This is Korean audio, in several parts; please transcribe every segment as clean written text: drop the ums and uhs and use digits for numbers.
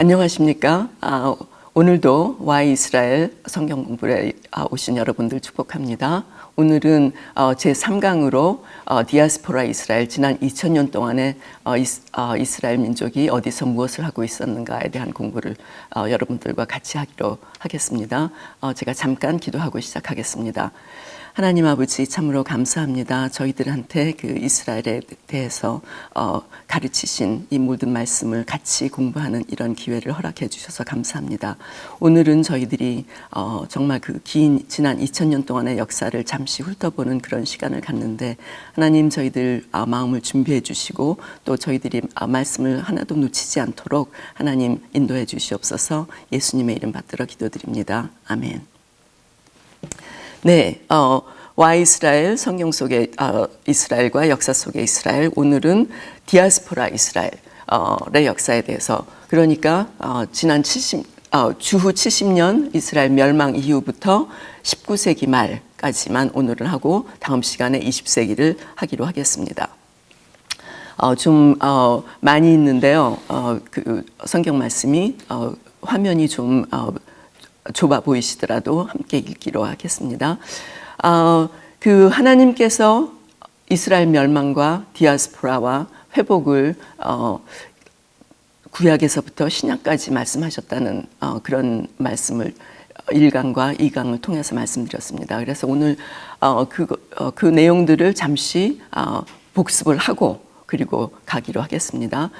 안녕하십니까? 오늘도 Y 이스라엘 성경 공부에 오신 여러분들 축복합니다. 오늘은 제3강으로 디아스포라 이스라엘, 지난 2000년 동안에 이스라엘 민족이 어디서 무엇을 하고 있었는가에 대한 공부를 여러분들과 같이 하기로 하겠습니다. 제가 잠깐 기도하고 시작하겠습니다. 하나님 아버지, 참으로 감사합니다. 저희들한테 그 이스라엘에 대해서 가르치신 이 모든 말씀을 같이 공부하는 이런 기회를 허락해 주셔서 감사합니다. 오늘은 저희들이 정말 그 긴 지난 2000년 동안의 역사를 잠시 훑어보는 그런 시간을 갖는데, 하나님 저희들 마음을 준비해 주시고 또 저희들이 말씀을 하나도 놓치지 않도록 하나님 인도해 주시옵소서. 예수님의 이름 받들어 기도드립니다. 아멘. 네, Y 이스라엘 성경 속의 이스라엘과 역사 속의 이스라엘, 오늘은 디아스포라 이스라엘의 역사에 대해서, 그러니까 지난 주후 70년 이스라엘 멸망 이후부터 19세기 말까지만 오늘은 하고 다음 시간에 20세기를 하기로 하겠습니다. 좀 많이 있는데요. 그 성경 말씀이 화면이 좀 좁아 보이시더라도 함께 읽기로 하겠습니다. 그 하나님께서 이스라엘 멸망과 디아스포라와 회복을 구약에서부터 신약까지 말씀하셨다는 그런 말씀을 1강과 2강을 통해서 말씀드렸습니다. 그래서 오늘 그 내용들을 잠시 복습을 하고 그리고 가기로 하겠습니다.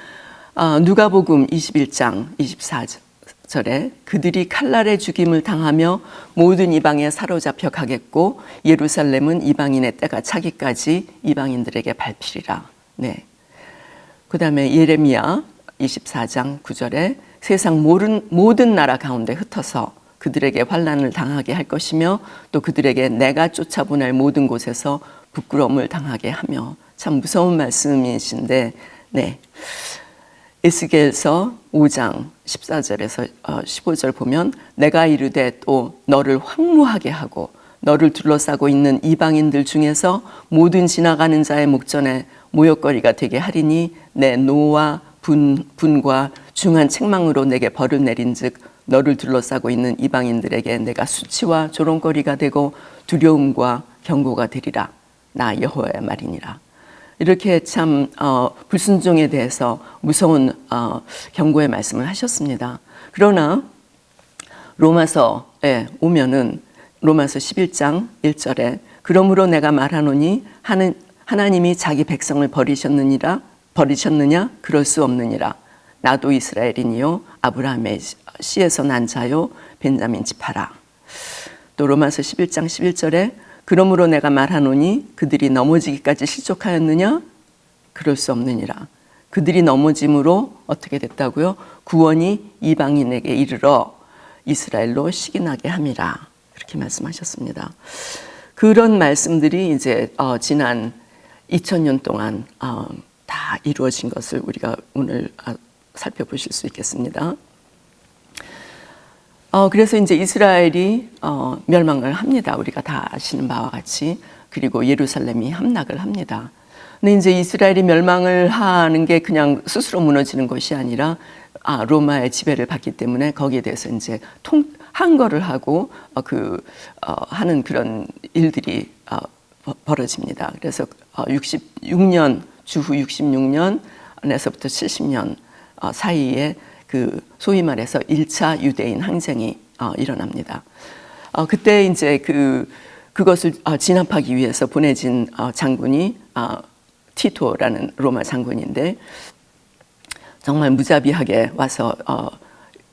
누가복음 21장 24절에 그들이 칼날에 죽임을 당하며 모든 이방에 사로잡혀 가겠고 예루살렘은 이방인의 때가 차기까지 이방인들에게 밟히리라. 네. 그 다음에 예레미야 24장 9절에 세상 모든 나라 가운데 흩어서 그들에게 환난을 당하게 할 것이며 또 그들에게 내가 쫓아보낼 모든 곳에서 부끄러움을 당하게 하며, 참 무서운 말씀이신데, 네. 에스겔서 5장 14절에서 15절 보면 내가 이르되 또 너를 황무하게 하고 너를 둘러싸고 있는 이방인들 중에서 모든 지나가는 자의 목전에 모욕거리가 되게 하리니 내 노와 분과 중한 책망으로 내게 벌을 내린즉 너를 둘러싸고 있는 이방인들에게 내가 수치와 조롱거리가 되고 두려움과 경고가 되리라. 나 여호와의 말이니라. 이렇게 참 불순종에 대해서 무서운 경고의 말씀을 하셨습니다. 그러나 로마서에 오면은 로마서 11장 1절에 그러므로 내가 말하노니 하나님이 자기 백성을 버리셨느냐? 그럴 수 없느니라. 나도 이스라엘이니요 아브라함의 씨에서 난 자요 벤자민 지파라. 또 로마서 11장 11절에 그러므로 내가 말하노니 그들이 넘어지기까지 실족하였느냐? 그럴 수 없느니라. 그들이 넘어짐으로 어떻게 됐다고요? 구원이 이방인에게 이르러 이스라엘로 시기나게 함이라. 그렇게 말씀하셨습니다. 그런 말씀들이 이제 지난 2000년 동안 다 이루어진 것을 우리가 오늘 살펴보실 수 있겠습니다. 그래서 이제 이스라엘이 멸망을 합니다. 우리가 다 아시는 바와 같이. 그리고 예루살렘이 함락을 합니다. 근데 이제 이스라엘이 멸망을 하는 게 그냥 스스로 무너지는 것이 아니라 로마의 지배를 받기 때문에 거기에 대해서 이제 항거를 하고 하는 그런 일들이 벌어집니다. 그래서 66년 주후 66년에서부터 70년 사이에 그 소위 말해서 1차 유대인 항쟁이 일어납니다. 그때 이제 그것을 진압하기 위해서 보내진 장군이 티토라는 로마 장군인데, 정말 무자비하게 와서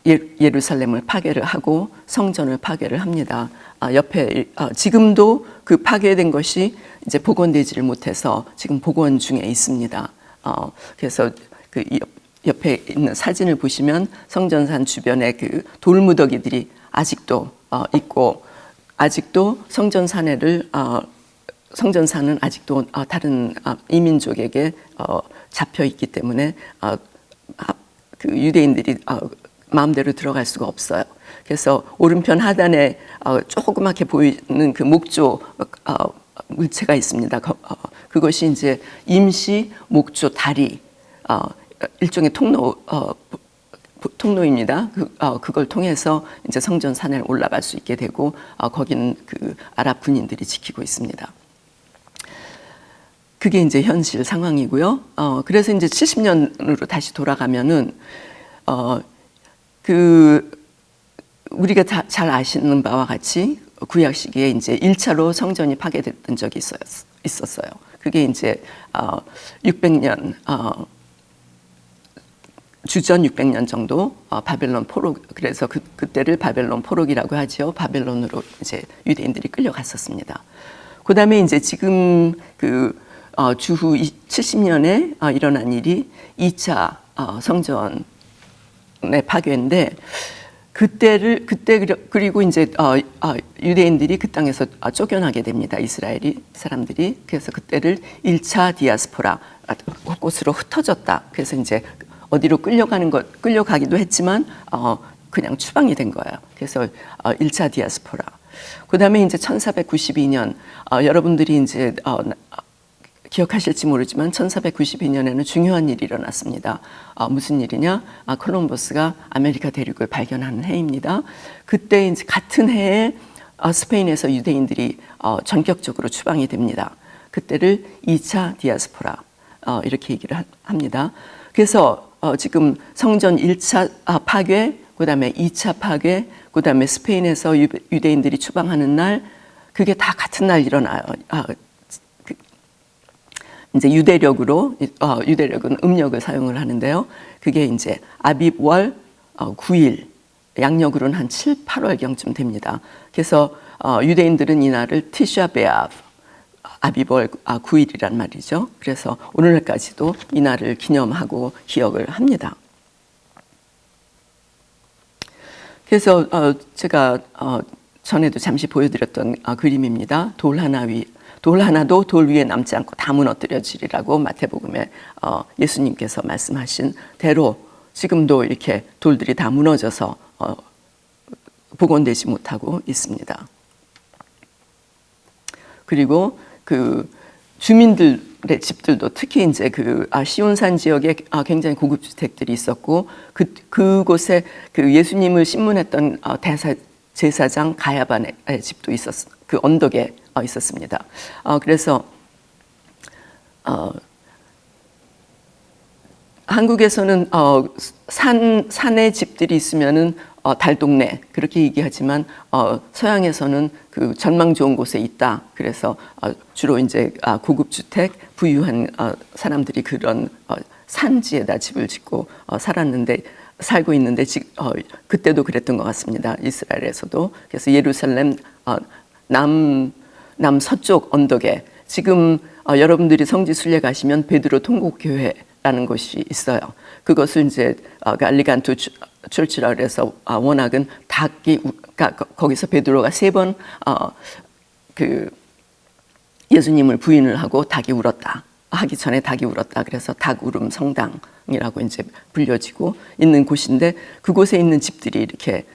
예루살렘을 파괴를 하고 성전을 파괴를 합니다. 옆에 지금도 그 파괴된 것이 이제 복원되지를 못해서 지금 복원 중에 있습니다. 그래서 그 옆에 있는 사진을 보시면 성전산 주변에 그 돌무더기들이 아직도 있고, 아직도 성전산은 아직도 다른 이민족에게 잡혀 있기 때문에 그 유대인들이 마음대로 들어갈 수가 없어요. 그래서 오른편 하단에 조그맣게 보이는 그 목조 물체가 있습니다. 그것이 이제 임시 목조 다리, 일종의 통로 통로입니다. 그걸 통해서 이제 성전 산에 올라갈 수 있게 되고 거기는 그 아랍 군인들이 지키고 있습니다. 그게 이제 현실 상황이고요. 그래서 이제 70년으로 다시 돌아가면은 우리가 잘 아시는 바와 같이 구약 시기에 이제 1차로 성전이 파괴됐던 적이 있었어요. 그게 이제 600년 주전 600년 정도 바벨론 포로, 그래서 그때를 바벨론 포로기라고 하죠. 바벨론으로 이제 유대인들이 끌려갔었습니다. 그다음에 이제 지금 주후 70년에 일어난 일이 2차 성전의 파괴인데 그때 그리고 이제 유대인들이 그 땅에서 쫓겨나게 됩니다. 이스라엘이 사람들이. 그래서 그때를 1차 디아스포라, 곳곳으로 흩어졌다. 그래서 이제 어디로 끌려가기도 했지만 그냥 추방이 된 거예요. 그래서 1차 디아스포라. 그다음에 이제 1492년 여러분들이 이제 기억하실지 모르지만 1492년에는 중요한 일이 일어났습니다. 무슨 일이냐? 콜럼버스가 아메리카 대륙을 발견하는 해입니다. 그때 이제 같은 해에 스페인에서 유대인들이 전격적으로 추방이 됩니다. 그때를 2차 디아스포라 이렇게 얘기를 합니다. 그래서 지금 성전 1차 파괴, 그다음에 2차 파괴, 그다음에 스페인에서 유대인들이 추방하는 날, 그게 다 같은 날 일어나요. 이제 유대력은 음력을 사용을 하는데요. 그게 이제 아빕월 9일, 양력으로는 한 7, 8월경쯤 됩니다. 그래서 유대인들은 이 날을 티샤 베아브, 아빕월 9일이란 말이죠. 그래서 오늘까지도 이 날을 기념하고 기억을 합니다. 그래서 제가 전에도 잠시 보여드렸던 그림입니다. 돌 하나도 돌 위에 남지 않고 다 무너뜨려지리라고 마태복음에 예수님께서 말씀하신 대로 지금도 이렇게 돌들이 다 무너져서 복원되지 못하고 있습니다. 그리고 그 주민들의 집들도 특히 이제 시온산 지역에 굉장히 고급 주택들이 있었고 그곳에 예수님을 신문했던 제사장 가야반의 집도 그 언덕에 있었습니다. 그래서 한국에서는 산에 집들이 있으면은 달동네 그렇게 얘기하지만 서양에서는 그 전망 좋은 곳에 있다. 그래서 주로 이제 고급 주택 부유한 사람들이 그런 산지에다 집을 짓고 살고 있는데 그때도 그랬던 것 같습니다. 이스라엘에서도. 그래서 예루살렘 남서쪽 언덕에 지금 여러분들이 성지순례 가시면 베드로 통곡교회라는 곳이 있어요. 그것을 이제 알리간토 철치라 그래서 워낙은 거기서 베드로가 3번 예수님을 부인을 하고 닭이 울었다. 하기 전에 닭이 울었다. 그래서 닭울음 성당이라고 이제 불려지고 있는 곳인데 그곳에 있는 집들이 이렇게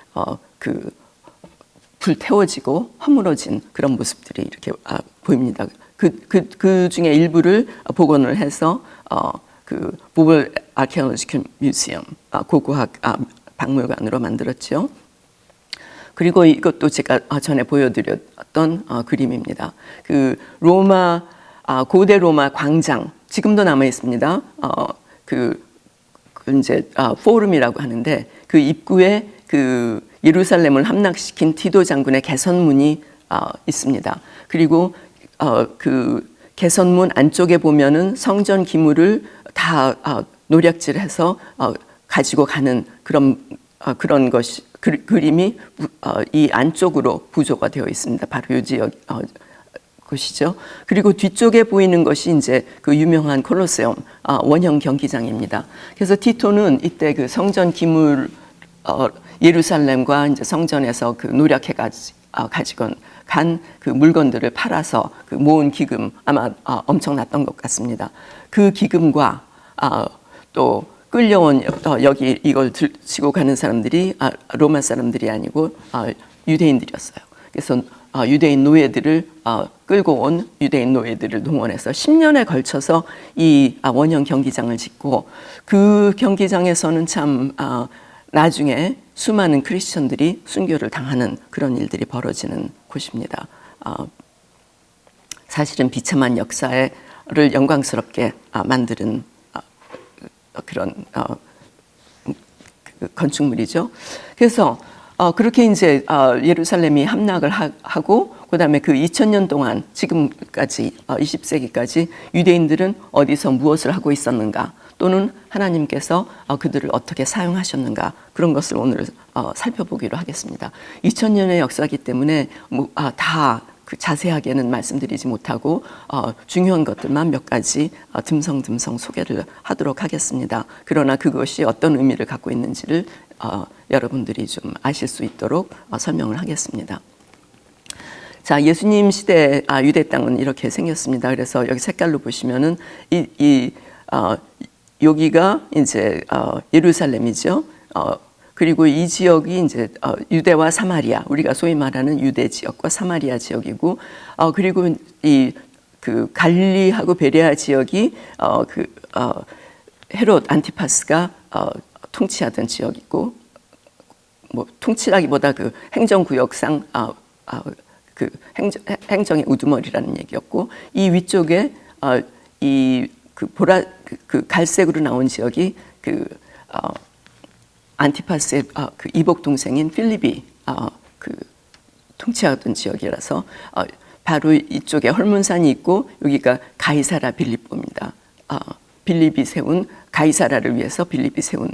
불태워지고 허물어진 그런 모습들이 이렇게 보입니다. 그 중에 일부를 복원을 해서 보벌 아키올로지컬 뮤지엄 고고학 박물관으로 만들었죠. 그리고 이것도 제가 전에 보여드렸던 그림입니다. 고대 로마 광장 지금도 남아 있습니다. 이제 포럼이라고 하는데 그 입구에 예루살렘을 함락시킨 티도 장군의 개선문이 있습니다. 그리고 그 개선문 안쪽에 보면은 성전 기물을 다 노략질해서 가지고 가는 그런 것이 그림이 이 안쪽으로 부조가 되어 있습니다. 바로 이 지역 곳이죠. 그리고 뒤쪽에 보이는 것이 이제 그 유명한 콜로세움 원형 경기장입니다. 그래서 티토는 이때 그 성전 기물 예루살렘과 이제 성전에서 노력해 가지고 간 그 물건들을 팔아서 모은 기금 아마 엄청났던 것 같습니다. 그 기금과 또 끌려온 여기 이걸 지고 가는 사람들이 로마 사람들이 아니고 유대인들이었어요. 그래서 유대인 노예들을 끌고 온 유대인 노예들을 동원해서 10년에 걸쳐서 이 원형 경기장을 짓고 그 경기장에서는 참 나중에 수많은 크리스천들이 순교를 당하는 그런 일들이 벌어지는 곳입니다. 사실은 비참한 역사를 영광스럽게 만드는 그런 건축물이죠. 그래서 그렇게 이제 예루살렘이 함락을 하고 그다음에 그 2000년 동안 지금까지 20세기까지 유대인들은 어디서 무엇을 하고 있었는가, 또는 하나님께서 그들을 어떻게 사용하셨는가, 그런 것을 오늘 살펴보기로 하겠습니다. 2000년의 역사이기 때문에 다 그 자세하게는 말씀드리지 못하고 중요한 것들만 몇 가지 듬성듬성 소개를 하도록 하겠습니다. 그러나 그것이 어떤 의미를 갖고 있는지를 여러분들이 좀 아실 수 있도록 설명을 하겠습니다. 자, 예수님 시대 유대 땅은 이렇게 생겼습니다. 그래서 여기 색깔로 보시면은 여기가 이제 예루살렘이죠. 그리고 이 지역이 이제 유대와 사마리아, 우리가 소위 말하는 유대 지역과 사마리아 지역이고, 그리고 그 갈릴리하고 베레아 지역이 헤롯 안티파스가 통치하던 지역이고, 뭐 통치라기보다 그 행정구역상 그 행정의 우두머리라는 얘기였고, 이 위쪽에 그 갈색으로 나온 지역이 안티파스의 그 이복 동생인 필립이 그 통치하던 지역이라서 바로 이쪽에 헐문산이 있고 여기가 가이사라 빌립보입니다. 빌립이 세운, 가이사라를 위해서 빌립이 세운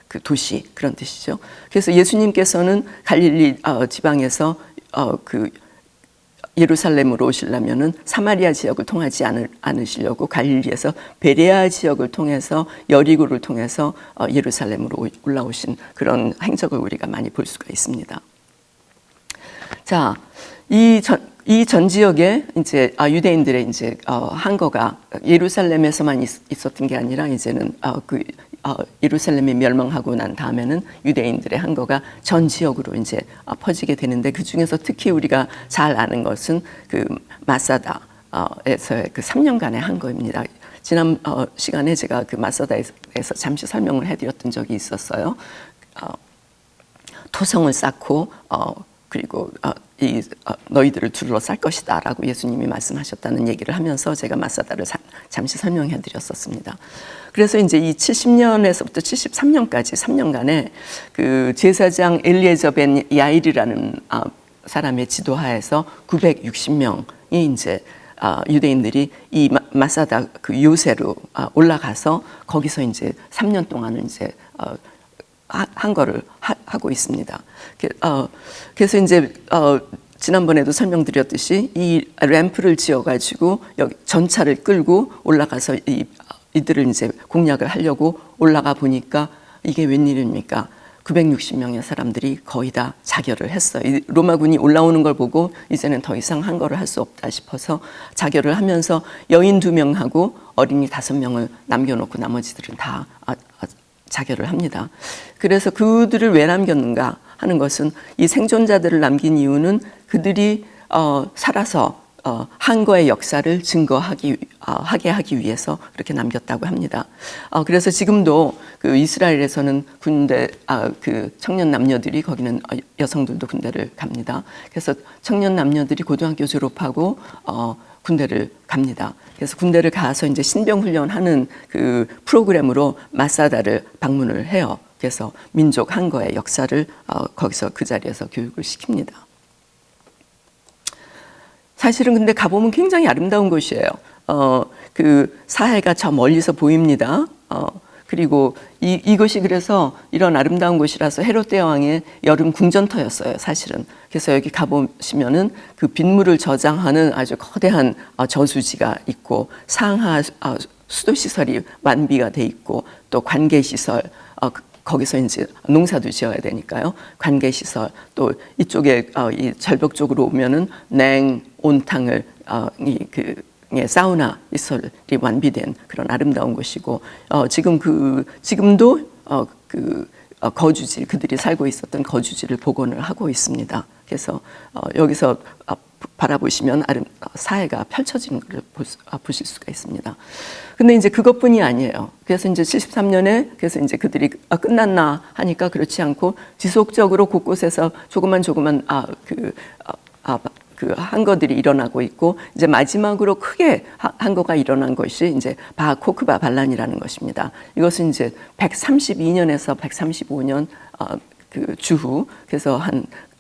그 도시, 그런 뜻이죠. 그래서 예수님께서는 갈릴리 지방에서 그 예루살렘으로 오시려면은 사마리아 지역을 통하지 않으시려고 갈릴리에서 베레아 지역을 통해서 여리고를 통해서 예루살렘으로 올라오신 그런 행적을 우리가 많이 볼 수가 있습니다. 자, 이 전 지역에 이제 유대인들의 이제 항거가 예루살렘에서만 있었던 게 아니라 이제는 예루살렘이 멸망하고 난 다음에는 유대인들의 항거가 전 지역으로 이제 퍼지게 되는데, 그 중에서 특히 우리가 잘 아는 것은 그 마사다에서의 그 3년간의 항거입니다. 지난 시간에 제가 그 마사다에서 잠시 설명을 해드렸던 적이 있었어요. 토성을 쌓고 그리고 너희들을 둘러쌀 것이다라고 예수님이 말씀하셨다는 얘기를 하면서 제가 마사다를 잠시 설명해 드렸었습니다. 그래서 이제 이 70년에서부터 73년까지 3년간에 그 제사장 엘리에저 벤 야일이라는 사람의 지도하에서 960명이 이제 유대인들이 이 마사다 그 요새로 올라가서 거기서 이제 3년 동안을 이제 항거를 하고 있습니다. 그래서 이제 지난번에도 설명드렸듯이 이 램프를 지어가지고 여기 전차를 끌고 올라가서 이들을 이제 공략을 하려고 올라가 보니까 이게 웬일입니까? 960명의 사람들이 거의 다 자결을 했어요. 로마군이 올라오는 걸 보고 이제는 더 이상 항거를 할 수 없다 싶어서 자결을 하면서 여인 2명하고 어린이 5명을 남겨놓고 나머지들은 다 자결을 합니다. 그래서 그들을 왜 남겼는가 하는 것은, 이 생존자들을 남긴 이유는 그들이 살아서 항거의 역사를 증거하게 하기 위해서 그렇게 남겼다고 합니다. 그래서 지금도 그 이스라엘에서는 군대 그 청년 남녀들이, 거기는 여성들도 군대를 갑니다. 그래서 청년 남녀들이 고등학교 졸업하고 군대를 갑니다. 그래서 군대를 가서 이제 신병 훈련하는 그 프로그램으로 마사다를 방문을 해요. 그래서 민족 항거의 역사를 거기서 그 자리에서 교육을 시킵니다. 사실은 근데 가보면 굉장히 아름다운 곳이에요. 그 사해가 저 멀리서 보입니다. 그리고 이것이 그래서 이런 아름다운 곳이라서 헤롯 대왕의 여름 궁전터였어요, 사실은. 그래서 여기 가보시면은 그 빗물을 저장하는 아주 거대한 저수지가 있고, 상하 수도시설이 완비가 돼 있고, 또 관계시설, 거기서 이제 농사도 지어야 되니까요. 관계시설, 또 이쪽에 이 절벽 쪽으로 오면은 온탕을 사우나 시설이 완비된 그런 아름다운 곳이고, 지금도 그 거주지, 그들이 살고 있었던 거주지를 복원을 하고 있습니다. 그래서 여기서 바라보시면 사회가 펼쳐지는 걸 보실 수가 있습니다. 근데 이제 그것뿐이 아니에요. 그래서 이제 73년에 그래서 이제 그들이 끝났나 하니까 그렇지 않고 지속적으로 곳곳에서 조그만 항거들이 일어나고 있고, 이제 마지막으로 크게 항거가 일어난 것이 이제 바코크바 반란이라는 것입니다. 이것은 이제 132년에서 135년 그 주후, 그래서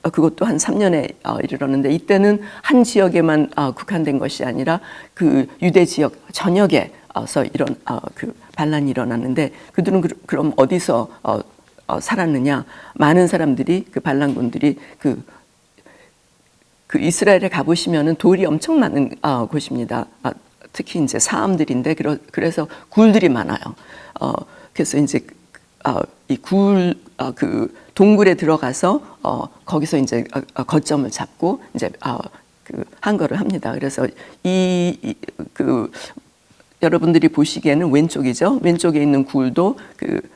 그것도 한 3년에 이르렀는데, 이때는 한 지역에만 국한된 것이 아니라 그 유대 지역 전역에서 이런 그 반란이 일어났는데, 그들은 그럼 어디서 살았느냐? 많은 사람들이, 그 반란군들이 그 이스라엘에 가보시면은 돌이 엄청 많은 곳입니다. 특히 이제 사암들인데, 그래서 굴들이 많아요. 그래서 이제 그 동굴에 들어가서 거기서 이제 거점을 잡고 이제 그 항거를 합니다. 그래서 여러분들이 보시기에는 왼쪽이죠. 왼쪽에 있는 굴도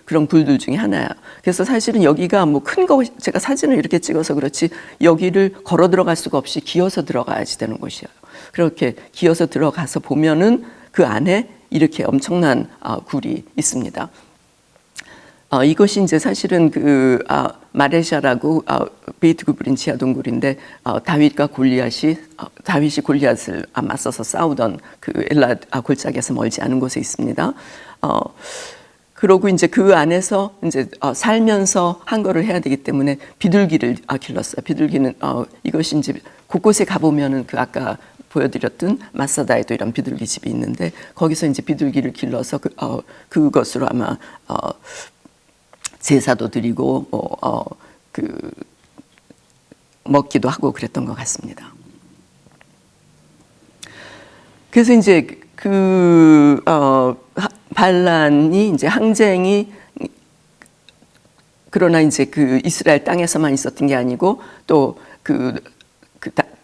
그런 굴들 중에 하나야. 그래서 사실은 여기가 뭐 큰 거, 제가 사진을 이렇게 찍어서 그렇지 여기를 걸어 들어갈 수가 없이 기어서 들어가야지 되는 곳이에요. 그렇게 기어서 들어가서 보면은 그 안에 이렇게 엄청난 굴이 있습니다. 이것이 이제 사실은 마레샤라고 베이트 구브린 지하 동굴인데, 다윗이 골리앗을 맞서서 싸우던 그 엘라 골짜기에서 멀지 않은 곳에 있습니다. 그러고 이제 그 안에서 이제 살면서 항거를 해야 되기 때문에 비둘기를 길렀어요. 비둘기는 이것이 이제 곳곳에 가보면은 그 아까 보여드렸던 마사다에도 이런 비둘기 집이 있는데, 거기서 이제 비둘기를 길러서 그것으로 아마 제사도 드리고 먹기도 하고 그랬던 것 같습니다. 그래서 이제 반란이 이제 항쟁이, 그러나 이제 그 이스라엘 땅에서만 있었던 게 아니고 또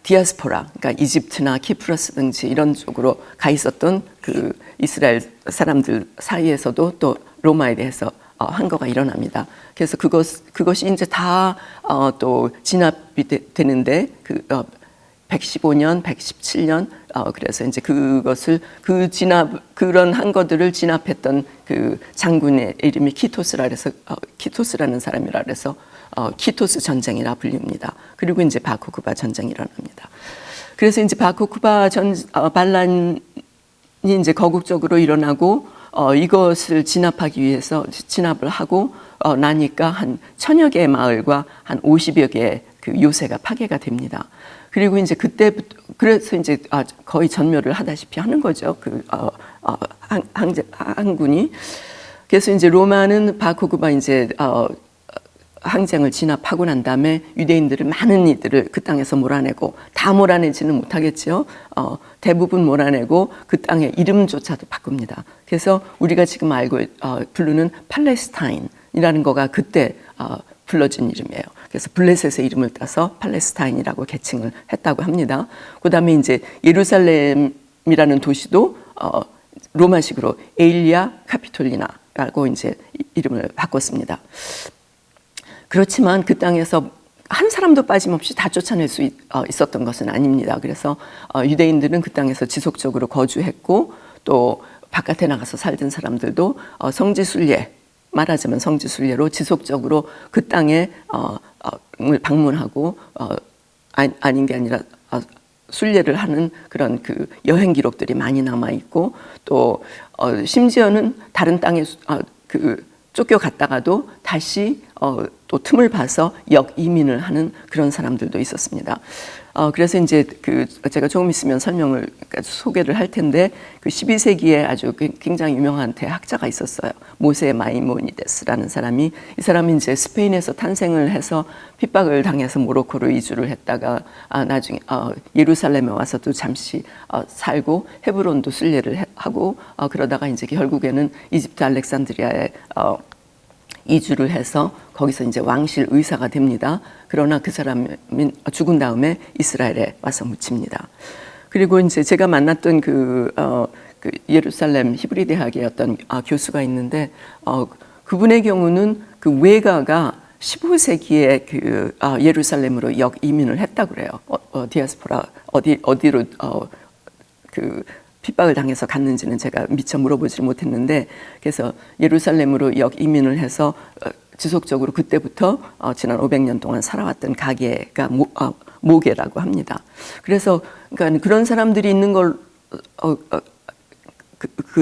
디아스포라, 그러니까 이집트나 키프러스 등지 이런 쪽으로 가 있었던 그 이스라엘 사람들 사이에서도 또 로마에 대해서 항거가 일어납니다. 그래서 그것이 이제 다 또 진압이 되는데 115년, 117년 그래서 이제 그런 항거들을 진압했던 그 장군의 이름이 키토스라는 사람이라 그래서 키토스 전쟁이라 불립니다. 그리고 이제 바코크바 전쟁이 일어납니다. 그래서 이제 바코크바 반란이 이제 거국적으로 일어나고 이것을 진압하기 위해서 진압을 하고 나니까 한 1000여 개의 마을과 한 50여 개의 그 요새가 파괴가 됩니다. 그리고 이제 그때부터 그래서 이제 거의 전멸을 하다시피 하는 거죠. 항군이. 그래서 이제 로마는 바코크바 이제 항쟁을 진압하고 난 다음에 유대인들을 많은 이들을 그 땅에서 몰아내고, 다 몰아내지는 못하겠죠. 대부분 몰아내고 그 땅의 이름조차도 바꿉니다. 그래서 우리가 지금 알고 부르는 팔레스타인이라는 거가 그때 불러진 이름이에요. 그래서 블레셋의 이름을 따서 팔레스타인이라고 개칭을 했다고 합니다. 그다음에 이제 예루살렘이라는 도시도 로마식으로 에일리아 카피톨리나라고 이제 이름을 바꿨습니다. 그렇지만 그 땅에서 한 사람도 빠짐없이 다 쫓아낼 수 있었던 것은 아닙니다. 그래서 유대인들은 그 땅에서 지속적으로 거주했고, 또 바깥에 나가서 살던 사람들도 성지순례, 말하자면 성지순례로 지속적으로 그 땅에 방문하고 아닌 게 아니라 순례를 하는 그런 그 여행 기록들이 많이 남아 있고, 또 심지어는 다른 땅에 쫓겨갔다가도 다시 또 틈을 봐서 역이민을 하는 그런 사람들도 있었습니다. 그래서 이제 제가 조금 있으면 소개를 할 텐데, 그 12세기에 아주 굉장히 유명한 대학자가 있었어요. 모세 마이모니데스라는 사람이. 이 사람이 이제 스페인에서 탄생을 해서 핍박을 당해서 모로코로 이주를 했다가 나중에 예루살렘에 와서 또 잠시 살고 헤브론도 순례를 하고 그러다가 이제 결국에는 이집트 알렉산드리아에 이주를 해서 거기서 이제 왕실 의사가 됩니다. 그러나 그 사람이 죽은 다음에 이스라엘에 와서 묻힙니다. 그리고 이제 제가 만났던 그 예루살렘 히브리 대학의 어떤 교수가 있는데, 그분의 경우는 그 외가가 15세기에 그 예루살렘으로 이민을 했다 그래요. 디아스포라 어디로 그 핍박을 당해서 갔는지는 제가 미처 물어보지 못했는데, 그래서 예루살렘으로 이민을 해서 지속적으로 그때부터 지난 500년 동안 살아왔던 가게가 모게라고 합니다. 그래서 그러니까 그런 사람들이 있는 걸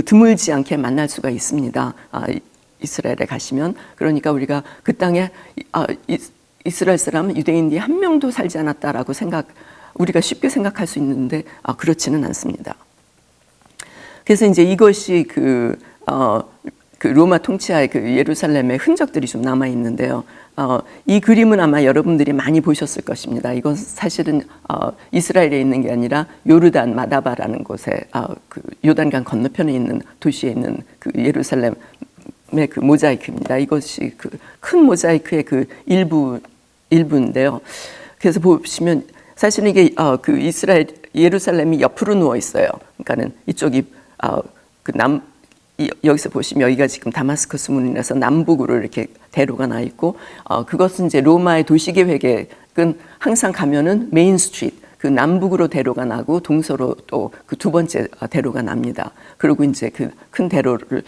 드물지 않게 만날 수가 있습니다. 이스라엘에 가시면. 그러니까 우리가 그 땅에 이스라엘 사람 유대인이 한 명도 살지 않았다라고 우리가 쉽게 생각할 수 있는데 그렇지는 않습니다. 그래서 이제 이것이 그 로마 통치하에 그 예루살렘의 흔적들이 좀 남아 있는데요. 이 그림은 아마 여러분들이 많이 보셨을 것입니다. 이건 사실은 이스라엘에 있는 게 아니라 요르단 마다바라는 곳에 그 요단강 건너편에 있는 도시에 있는 그 예루살렘의 그 모자이크입니다. 이것이 그 큰 모자이크의 그 일부인데요. 그래서 보시면 사실은 이게 그 예루살렘이 옆으로 누워 있어요. 그러니까는 이쪽이 여기서 보시면 여기가 지금 다마스커스 문이라서 남북으로 이렇게 대로가 나 있고, 그것은 이제 로마의 도시계획은 항상 가면은 메인 스트리트, 그 남북으로 대로가 나고 동서로 또 그 두 번째 대로가 납니다. 그리고 이제 그 큰 대로를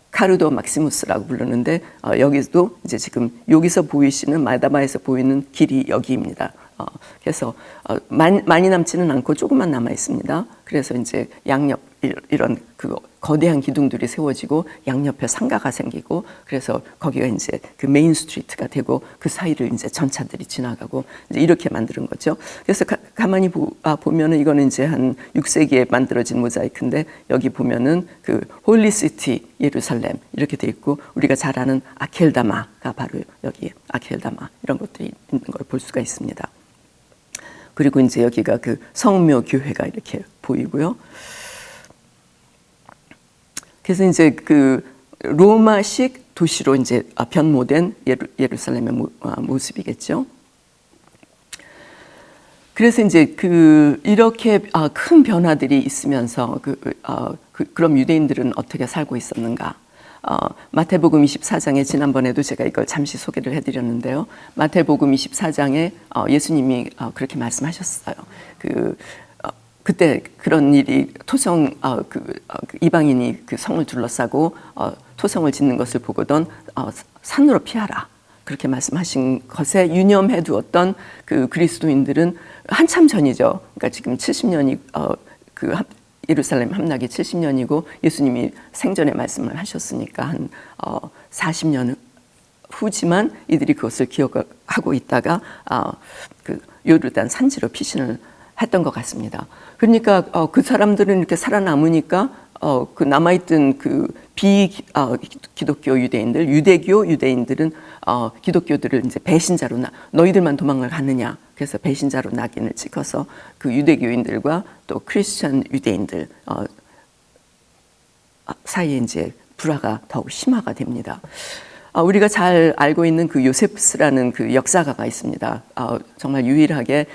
카르도 막시무스라고 부르는데, 여기도 이제 지금 여기서 보이시는 마다바에서 보이는 길이 여기입니다. 그래서 많이 남지는 않고 조금만 남아 있습니다. 그래서 이제 양옆 이런 그 거대한 기둥들이 세워지고 양옆에 상가가 생기고, 그래서 거기가 이제 그 메인 스트리트가 되고 그 사이를 이제 전차들이 지나가고 이제 이렇게 만드는 거죠. 그래서 가만히 보면은 이거는 이제 한 6세기에 만들어진 모자이크인데, 여기 보면은 그 홀리시티 예루살렘 이렇게 돼 있고, 우리가 잘 아는 아켈다마가 바로 여기 아켈다마 이런 것들이 있는 걸 볼 수가 있습니다. 그리고 이제 여기가 그 성묘 교회가 이렇게 보이고요. 그래서 이제 그 로마식 도시로 이제 변모된 예루살렘의 모습이겠죠. 그래서 이제 이렇게 큰 변화들이 있으면서 그럼 유대인들은 어떻게 살고 있었는가? 마태복음 24장에 지난번에도 제가 이걸 잠시 소개를 해드렸는데요. 마태복음 24장에 예수님이 그렇게 말씀하셨어요. 그때 그런 일이 이방인이 그 성을 둘러싸고 토성을 짓는 것을 보거든 산으로 피하라, 그렇게 말씀하신 것에 유념해 두었던 그 그리스도인들은 한참 전이죠. 그러니까 지금 70년이 예루살렘 함락이 70년이고 예수님이 생전에 말씀을 하셨으니까 한 40년 후지만 이들이 그것을 기억하고 있다가 그 요르단 산지로 피신을 했던 것 같습니다. 그러니까 그 사람들은 이렇게 살아남으니까 그 남아있던 그 기독교 유대인들, 유대교 유대인들은 기독교들을 이제 배신자로 너희들만 도망을 갔느냐, 그래서 배신자로 낙인을 찍어서 그 유대교인들과 또 크리스천 유대인들 사이에 이제 불화가 더욱 심화가 됩니다. 우리가 잘 알고 있는 그 요세푸스라는 그 역사가가 있습니다. 정말 유일하게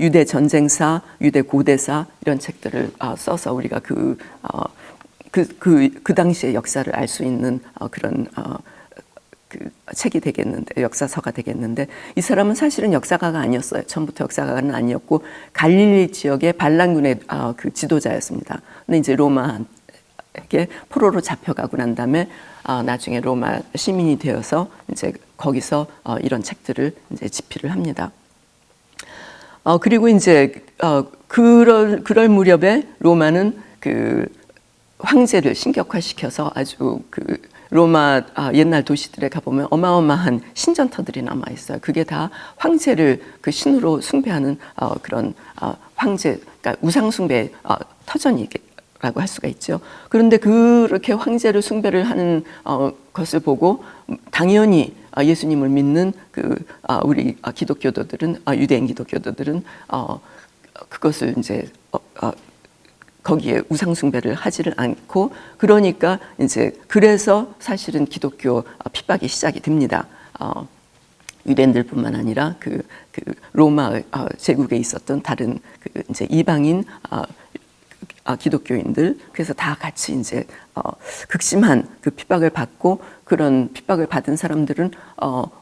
유대 전쟁사, 유대 고대사 이런 책들을 써서 우리가 그 당시의 역사를 알 수 있는 그런 그 책이 되겠는데, 역사서가 되겠는데, 이 사람은 사실은 역사가가 아니었어요. 처음부터 역사가는 아니었고 갈릴리 지역의 반란군의 그 지도자였습니다. 근데 이제 로마에게 포로로 잡혀가고 난 다음에 나중에 로마 시민이 되어서 이제 거기서 이런 책들을 이제 집필을 합니다. 그리고 이제 그럴 무렵에 로마는 그 황제를 신격화시켜서 아주 그 로마 옛날 도시들에 가보면 어마어마한 신전터들이 남아 있어요. 그게 다 황제를 그 신으로 숭배하는 그런 황제, 그러니까 우상 숭배 터전이라고 할 수가 있죠. 그런데 그렇게 황제를 숭배를 하는 것을 보고 당연히 예수님을 믿는 우리 기독교도들은 유대인 기독교도들은 그것을 이제 거기에 우상 숭배를 하지를 않고, 그러니까 이제 그래서 사실은 기독교 핍박이 시작이 됩니다. 유대인들뿐만 아니라 그 로마 제국에 있었던 다른 이제 이방인 기독교인들, 그래서 다 같이 이제 극심한 그 핍박을 받고, 그런 핍박을 받은 사람들은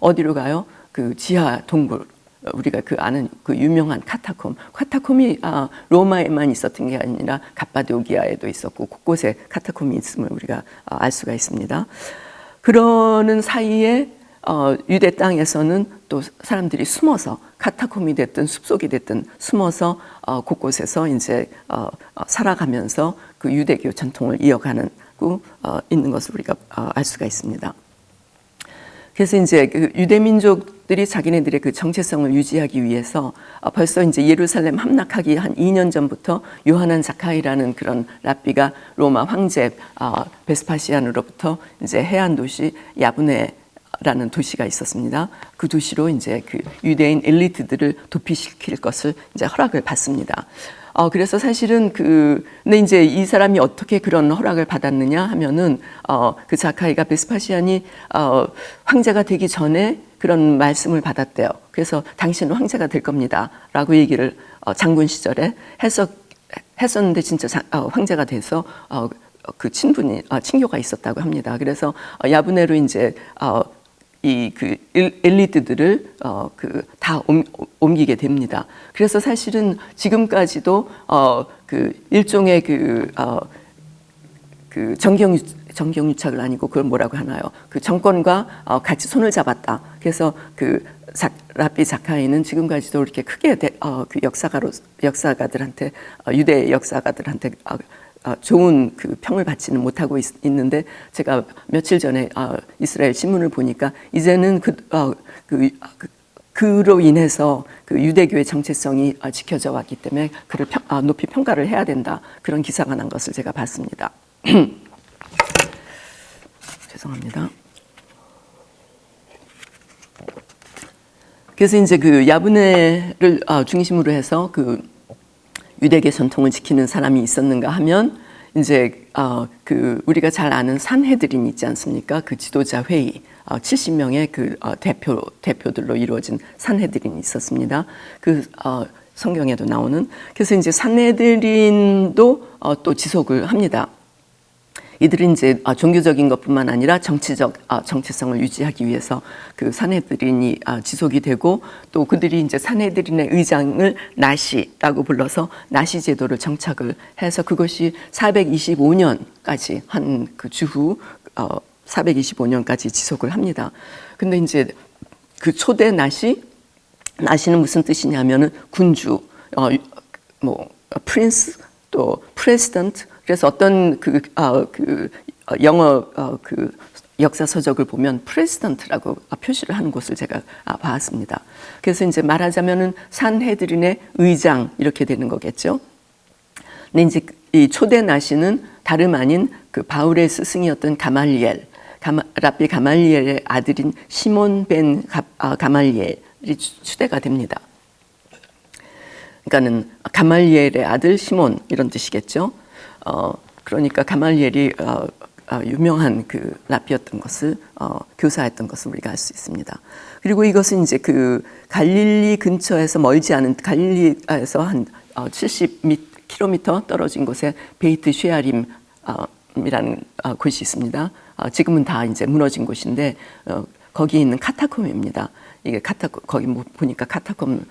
어디로 가요? 그 지하 동굴, 우리가 그 아는 그 유명한 카타콤이 로마에만 있었던 게 아니라 갑바도기아에도 있었고 곳곳에 카타콤이 있음을 우리가 알 수가 있습니다. 그러는 사이에 유대 땅에서는 또 사람들이 숨어서, 카타콤이 됐든 숲속이 됐든 숨어서 곳곳에서 이제 살아가면서 그 유대교 전통을 이어가는 있는 것을 우리가 알 수가 있습니다. 그래서 이제 그 유대 민족들이 자기네들의 그 정체성을 유지하기 위해서 벌써 이제 예루살렘 함락하기 한 2년 전부터 요하난 자카이라는 그런 랍비가 로마 황제 베스파시안으로부터 이제 해안 도시 야브네라는 도시가 있었습니다. 그 도시로 이제 그 유대인 엘리트들을 도피시킬 것을 이제 허락을 받습니다. 그래서 사실은 근데 이제 이 사람이 어떻게 그런 허락을 받았느냐 하면은, 그 자카이가 베스파시안이, 황제가 되기 전에 그런 말씀을 받았대요. 그래서 당신은 황제가 될 겁니다. 라고 얘기를, 장군 시절에 했었는데 진짜 황제가 돼서, 그 친교가 있었다고 합니다. 그래서 야브네로 이제, 그 엘리트들을 다 옮기게 됩니다. 그래서 사실은 지금까지도 그 일종의 그 정경유착을 아니고 그걸 뭐라고 하나요? 그 정권과 같이 손을 잡았다. 그래서 그 랍비 자카이는 지금까지도 이렇게 크게 그 역사가들한테, 유대 역사가들한테 좋은 그 평을 받지는 못하고 있는데, 제가 며칠 전에 이스라엘 신문을 보니까 이제는 그로 인해서 그 유대교의 정체성이 지켜져 왔기 때문에 그를 높이 평가를 해야 된다, 그런 기사가 난 것을 제가 봤습니다. 죄송합니다. 그래서 이제 그 야브네를 중심으로 해서 그 유대교 전통을 지키는 사람이 있었는가 하면, 이제 그 우리가 잘 아는 산헤드린 있지 않습니까? 그 지도자 회의, 70명의 그 대표들로 이루어진 산헤드린이 있었습니다. 그 성경에도 나오는. 그래서 이제 산헤드린도 또 지속을 합니다. 이들은 이제 종교적인 것뿐만 아니라 정치적 정체성을 유지하기 위해서 그 산헤드린이 지속이 되고, 또 그들이 이제 산헤드린의 의장을 나시라고 불러서 나시 제도를 정착을 해서 그것이 425년까지 한 그 주후 425년까지 지속을 합니다. 근데 이제 그 초대 나시는 무슨 뜻이냐면은 군주, 뭐 프린스, 또 프레시던트. 그래서 어떤 영어 그 역사 서적을 보면 프레시던트라고 표시를 하는 곳을 제가 봤습니다. 그래서 이제 말하자면은 산헤드린의 의장, 이렇게 되는 거겠죠. 근데 이제 이 초대 나시는 다름 아닌 그 바울의 스승이었던 랍비 가말리엘의 아들인 시몬 벤 가말리엘이 추대가 됩니다. 그러니까는 가말리엘의 아들 시몬, 이런 뜻이겠죠. 그러니까 가말리엘이 유명한 그 랍비였던 것을, 교사했던 것을 우리가 알 수 있습니다. 그리고 이것은 이제 그 갈릴리 근처에서 멀지 않은, 갈릴리에서 한 70km 떨어진 곳에 베이트 쉐아림이라는 곳이 있습니다. 지금은 다 이제 무너진 곳인데, 거기 있는 카타콤입니다. 이게 거기 보니까 카타콤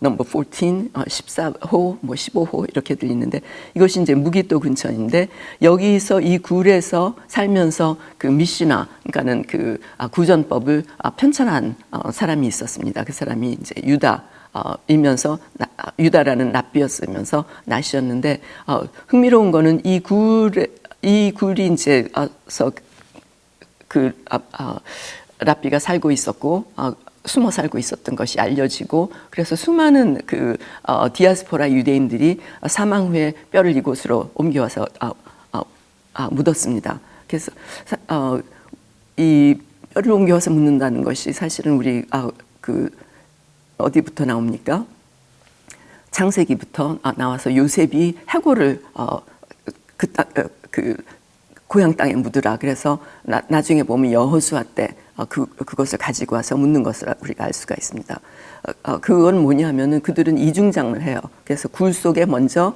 넘버 14, 14호, 뭐 15호 이렇게 들리는데, 이것이 이제 무기또 근처인데, 여기서 이 굴에서 살면서 그 미시나, 그러니까는 그 구전법을 편찬한 사람이 있었습니다. 그 사람이 이제 유다이면서 유다라는 랍비였으면서 나시였는데, 흥미로운 거는 이 굴이 이제 그 랍비가 살고 있었고, 숨어 살고 있었던 것이 알려지고, 그래서 수많은 그 디아스포라 유대인들이 사망 후에 뼈를 이곳으로 옮겨와서 묻었습니다. 그래서 이 뼈를 옮겨와서 묻는다는 것이 사실은 우리 그 어디부터 나옵니까? 창세기부터 나와서 요셉이 해골을 그 고향 땅에 묻으라. 그래서 나중에 보면 여호수아 때 그것을 가지고 와서 묻는 것을 우리가 알 수가 있습니다. 그건 뭐냐면은 그들은 이중장을 해요. 그래서 굴 속에 먼저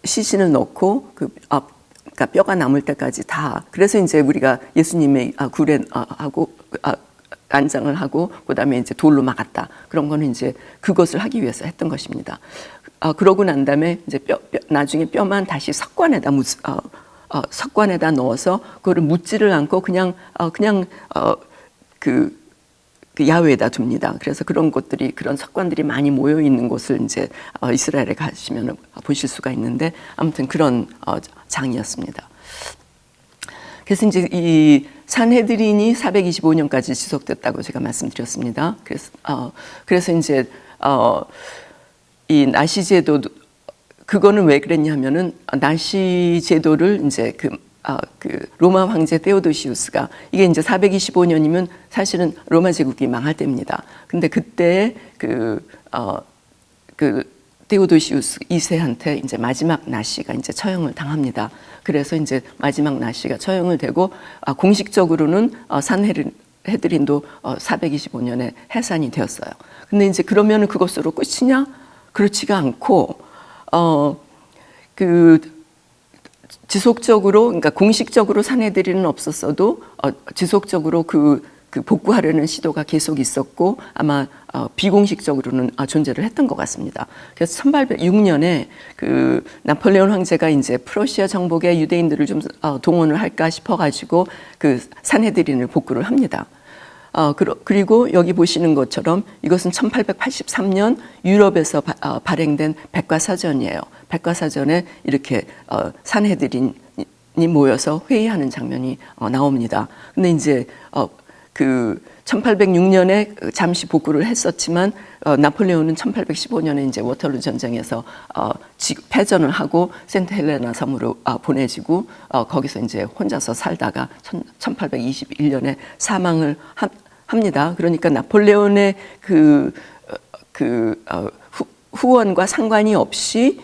시신을 넣고 그러니까 뼈가 남을 때까지 다. 그래서 이제 우리가 예수님의 굴에 하고 안장을 하고 그다음에 이제 돌로 막았다. 그런 거는 이제 그것을 하기 위해서 했던 것입니다. 그러고 난 다음에 이제 나중에 뼈만 다시 석관에다 넣어서 그거를 묻지를 않고 그냥 그 야외에다 둡니다. 그래서 그런 석관들이 많이 모여 있는 곳을 이제 이스라엘에 가시면 보실 수가 있는데 아무튼 그런 장이었습니다. 그래서 이제 이 산헤드린이 425년까지 지속됐다고 제가 말씀드렸습니다. 그래서 이제 이 나시 제도 그거는 왜 그랬냐면은 나시 제도를 이제 그 로마 황제 테오도시우스가 이게 이제 425년이면 사실은 로마 제국이 망할 때입니다. 근데 그때 그 테오도시우스 2세한테 이제 마지막 나시가 이제 처형을 당합니다. 그래서 이제 마지막 나시가 처형을 되고 공식적으로는 산헤드린도 425년에 해산이 되었어요. 근데 이제 그러면은 그것으로 끝이냐? 그렇지가 않고 지속적으로, 그러니까 공식적으로 산헤드린은 없었어도 지속적으로 그 복구하려는 시도가 계속 있었고 아마 비공식적으로는 존재를 했던 것 같습니다. 그래서 1806년에 그 나폴레옹 황제가 이제 프러시아 정복에 유대인들을 좀 동원을 할까 싶어가지고 그 산헤드린을 복구를 합니다. 그리고 여기 보시는 것처럼 이것은 1883년 유럽에서 발행된 백과사전이에요. 백과사전에 이렇게 산헤드린이 모여서 회의하는 장면이 나옵니다. 근데 이제 그 1806년에 잠시 복구를 했었지만 나폴레옹은 1815년에 이제 워털루 전쟁에서 패전을 하고 센트 헬레나 섬으로 보내지고 거기서 이제 혼자서 살다가 1821년에 사망을 합니다. 그러니까 나폴레옹의 후원과 상관이 없이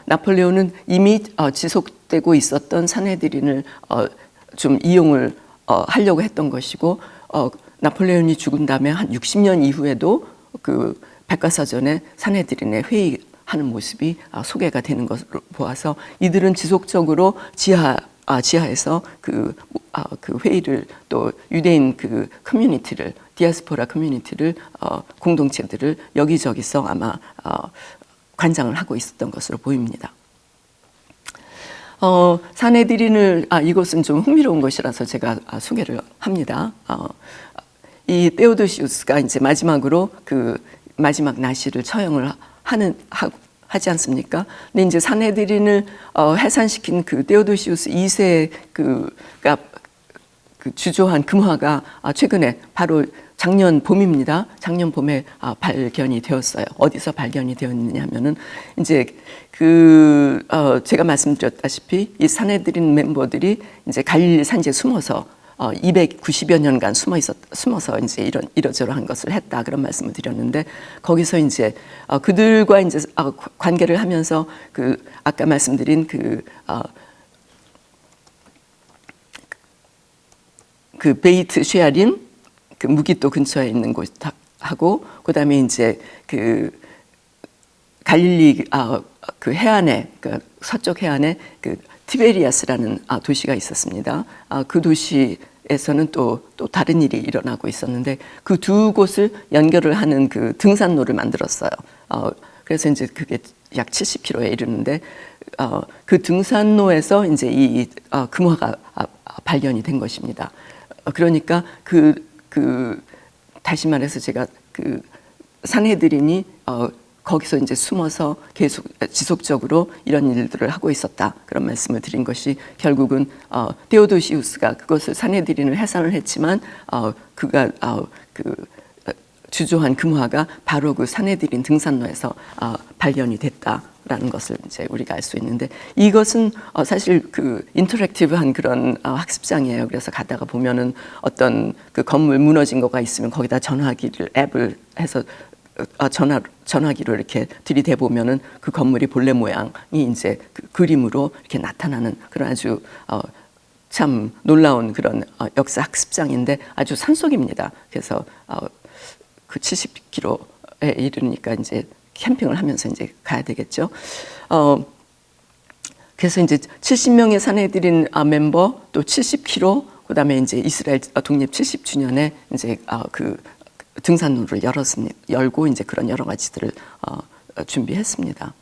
나폴레옹은 이미 지속되고 있었던 산헤드린을 좀 이용을 하려고 했던 것이고 나폴레옹이 죽은 다음에 한 60년 이후에도 그 백과사전에 산헤드린의 회의하는 모습이 소개가 되는 것으로 보아서 이들은 지속적으로 지하에서 그 회의를 또 유대인 그 커뮤니티를 디아스포라 커뮤니티를 공동체들을 여기저기서 아마 관장을 하고 있었던 것으로 보입니다. 산헤드린을 이것은 좀 흥미로운 것이라서 제가 소개를 합니다. 이 테오도시우스가 이제 마지막으로 그 마지막 나시를 처형을 하지 않습니까? 근데 이제 산헤드린을 해산시킨 그 테오도시우스 2세 그가 주조한 금화가 최근에 바로 작년 봄입니다. 작년 봄에 발견이 되었어요. 어디서 발견이 되었느냐면은 이제 제가 말씀드렸다시피 이 산헤드린 멤버들이 이제 갈릴리 산지에 숨어서 290여 년간 숨어서 이제 이러저러한 것을 했다 그런 말씀을 드렸는데 거기서 이제 그들과 이제 관계를 하면서 아까 말씀드린 베이트 쉐아린 그 무기또 근처에 있는 곳하고 그다음에 이제 갈릴리 그 해안에 서쪽 해안에 티베리아스라는 도시가 있었습니다. 그 도시에서는 또 다른 일이 일어나고 있었는데 그 두 곳을 연결을 하는 그 등산로를 만들었어요. 그래서 이제 그게 약 70km에 이르는데 그 등산로에서 이제 이 금화가 발견이 된 것입니다. 그러니까 다시 말해서 제가 산헤드린이 거기서 이제 숨어서 계속 지속적으로 이런 일들을 하고 있었다 그런 말씀을 드린 것이 결국은 테오도시우스가 그것을 산헤드린을 해산을 했지만 그가 주조한 금화가 바로 그 산헤드린 등산로에서 발견이 됐다라는 것을 이제 우리가 알 수 있는데 이것은 사실 인터랙티브한 그런 학습장이에요. 그래서 가다가 보면은 어떤 그 건물 무너진 거가 있으면 거기다 전화기를 앱을 해서 전화기로 이렇게 들이대 보면은 그 건물이 본래 모양이 이제 그림으로 이렇게 나타나는 그런 아주 참 놀라운 그런 역사 학습장인데 아주 산속입니다. 그래서 그 70km에 이르니까 이제 캠핑을 하면서 이제 가야 되겠죠. 그래서 이제 70명의 사내들인 멤버 또 70km 그다음에 이제 이스라엘 독립 70주년에 이제 그 등산로를 열고 이제 그런 여러 가지들을 준비했습니다.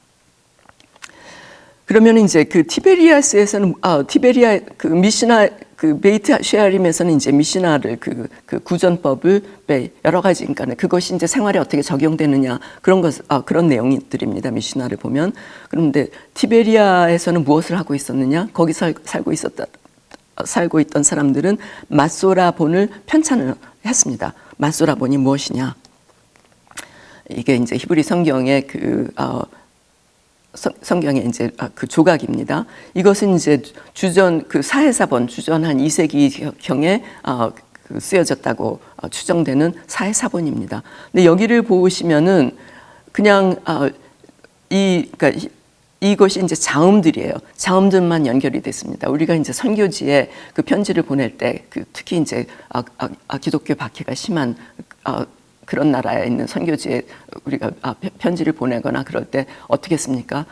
그러면 이제 그 티베리아스에서는 티베리아 그 미시나 그 베이트 쉐아림에서는 이제 미시나를 그 구전법을 여러 가지 그러니까 그것이 이제 생활에 어떻게 적용되느냐 그런 것 그런 내용들입니다. 미시나를 보면. 그런데 티베리아에서는 무엇을 하고 있었느냐? 거기 살고 있던 사람들은 마소라본을 편찬을 했습니다. 마소라본이 무엇이냐? 이게 이제 히브리 성경의 성경의 이제 그 조각입니다. 이것은 이제 주전 그 사해사본 주전 한 2세기경에 쓰여졌다고 추정되는 사해사본입니다. 근데 여기를 보시면은 그냥 그러니까 이것이 이제 자음들이에요. 자음들만 연결이 됐습니다. 우리가 이제 선교지에 그 편지를 보낼 때 특히 이제 기독교 박해가 심한 그런 나라에 있는 선교지에 우리가 편지를 보내거나 그럴 때 어떻게 했습니까?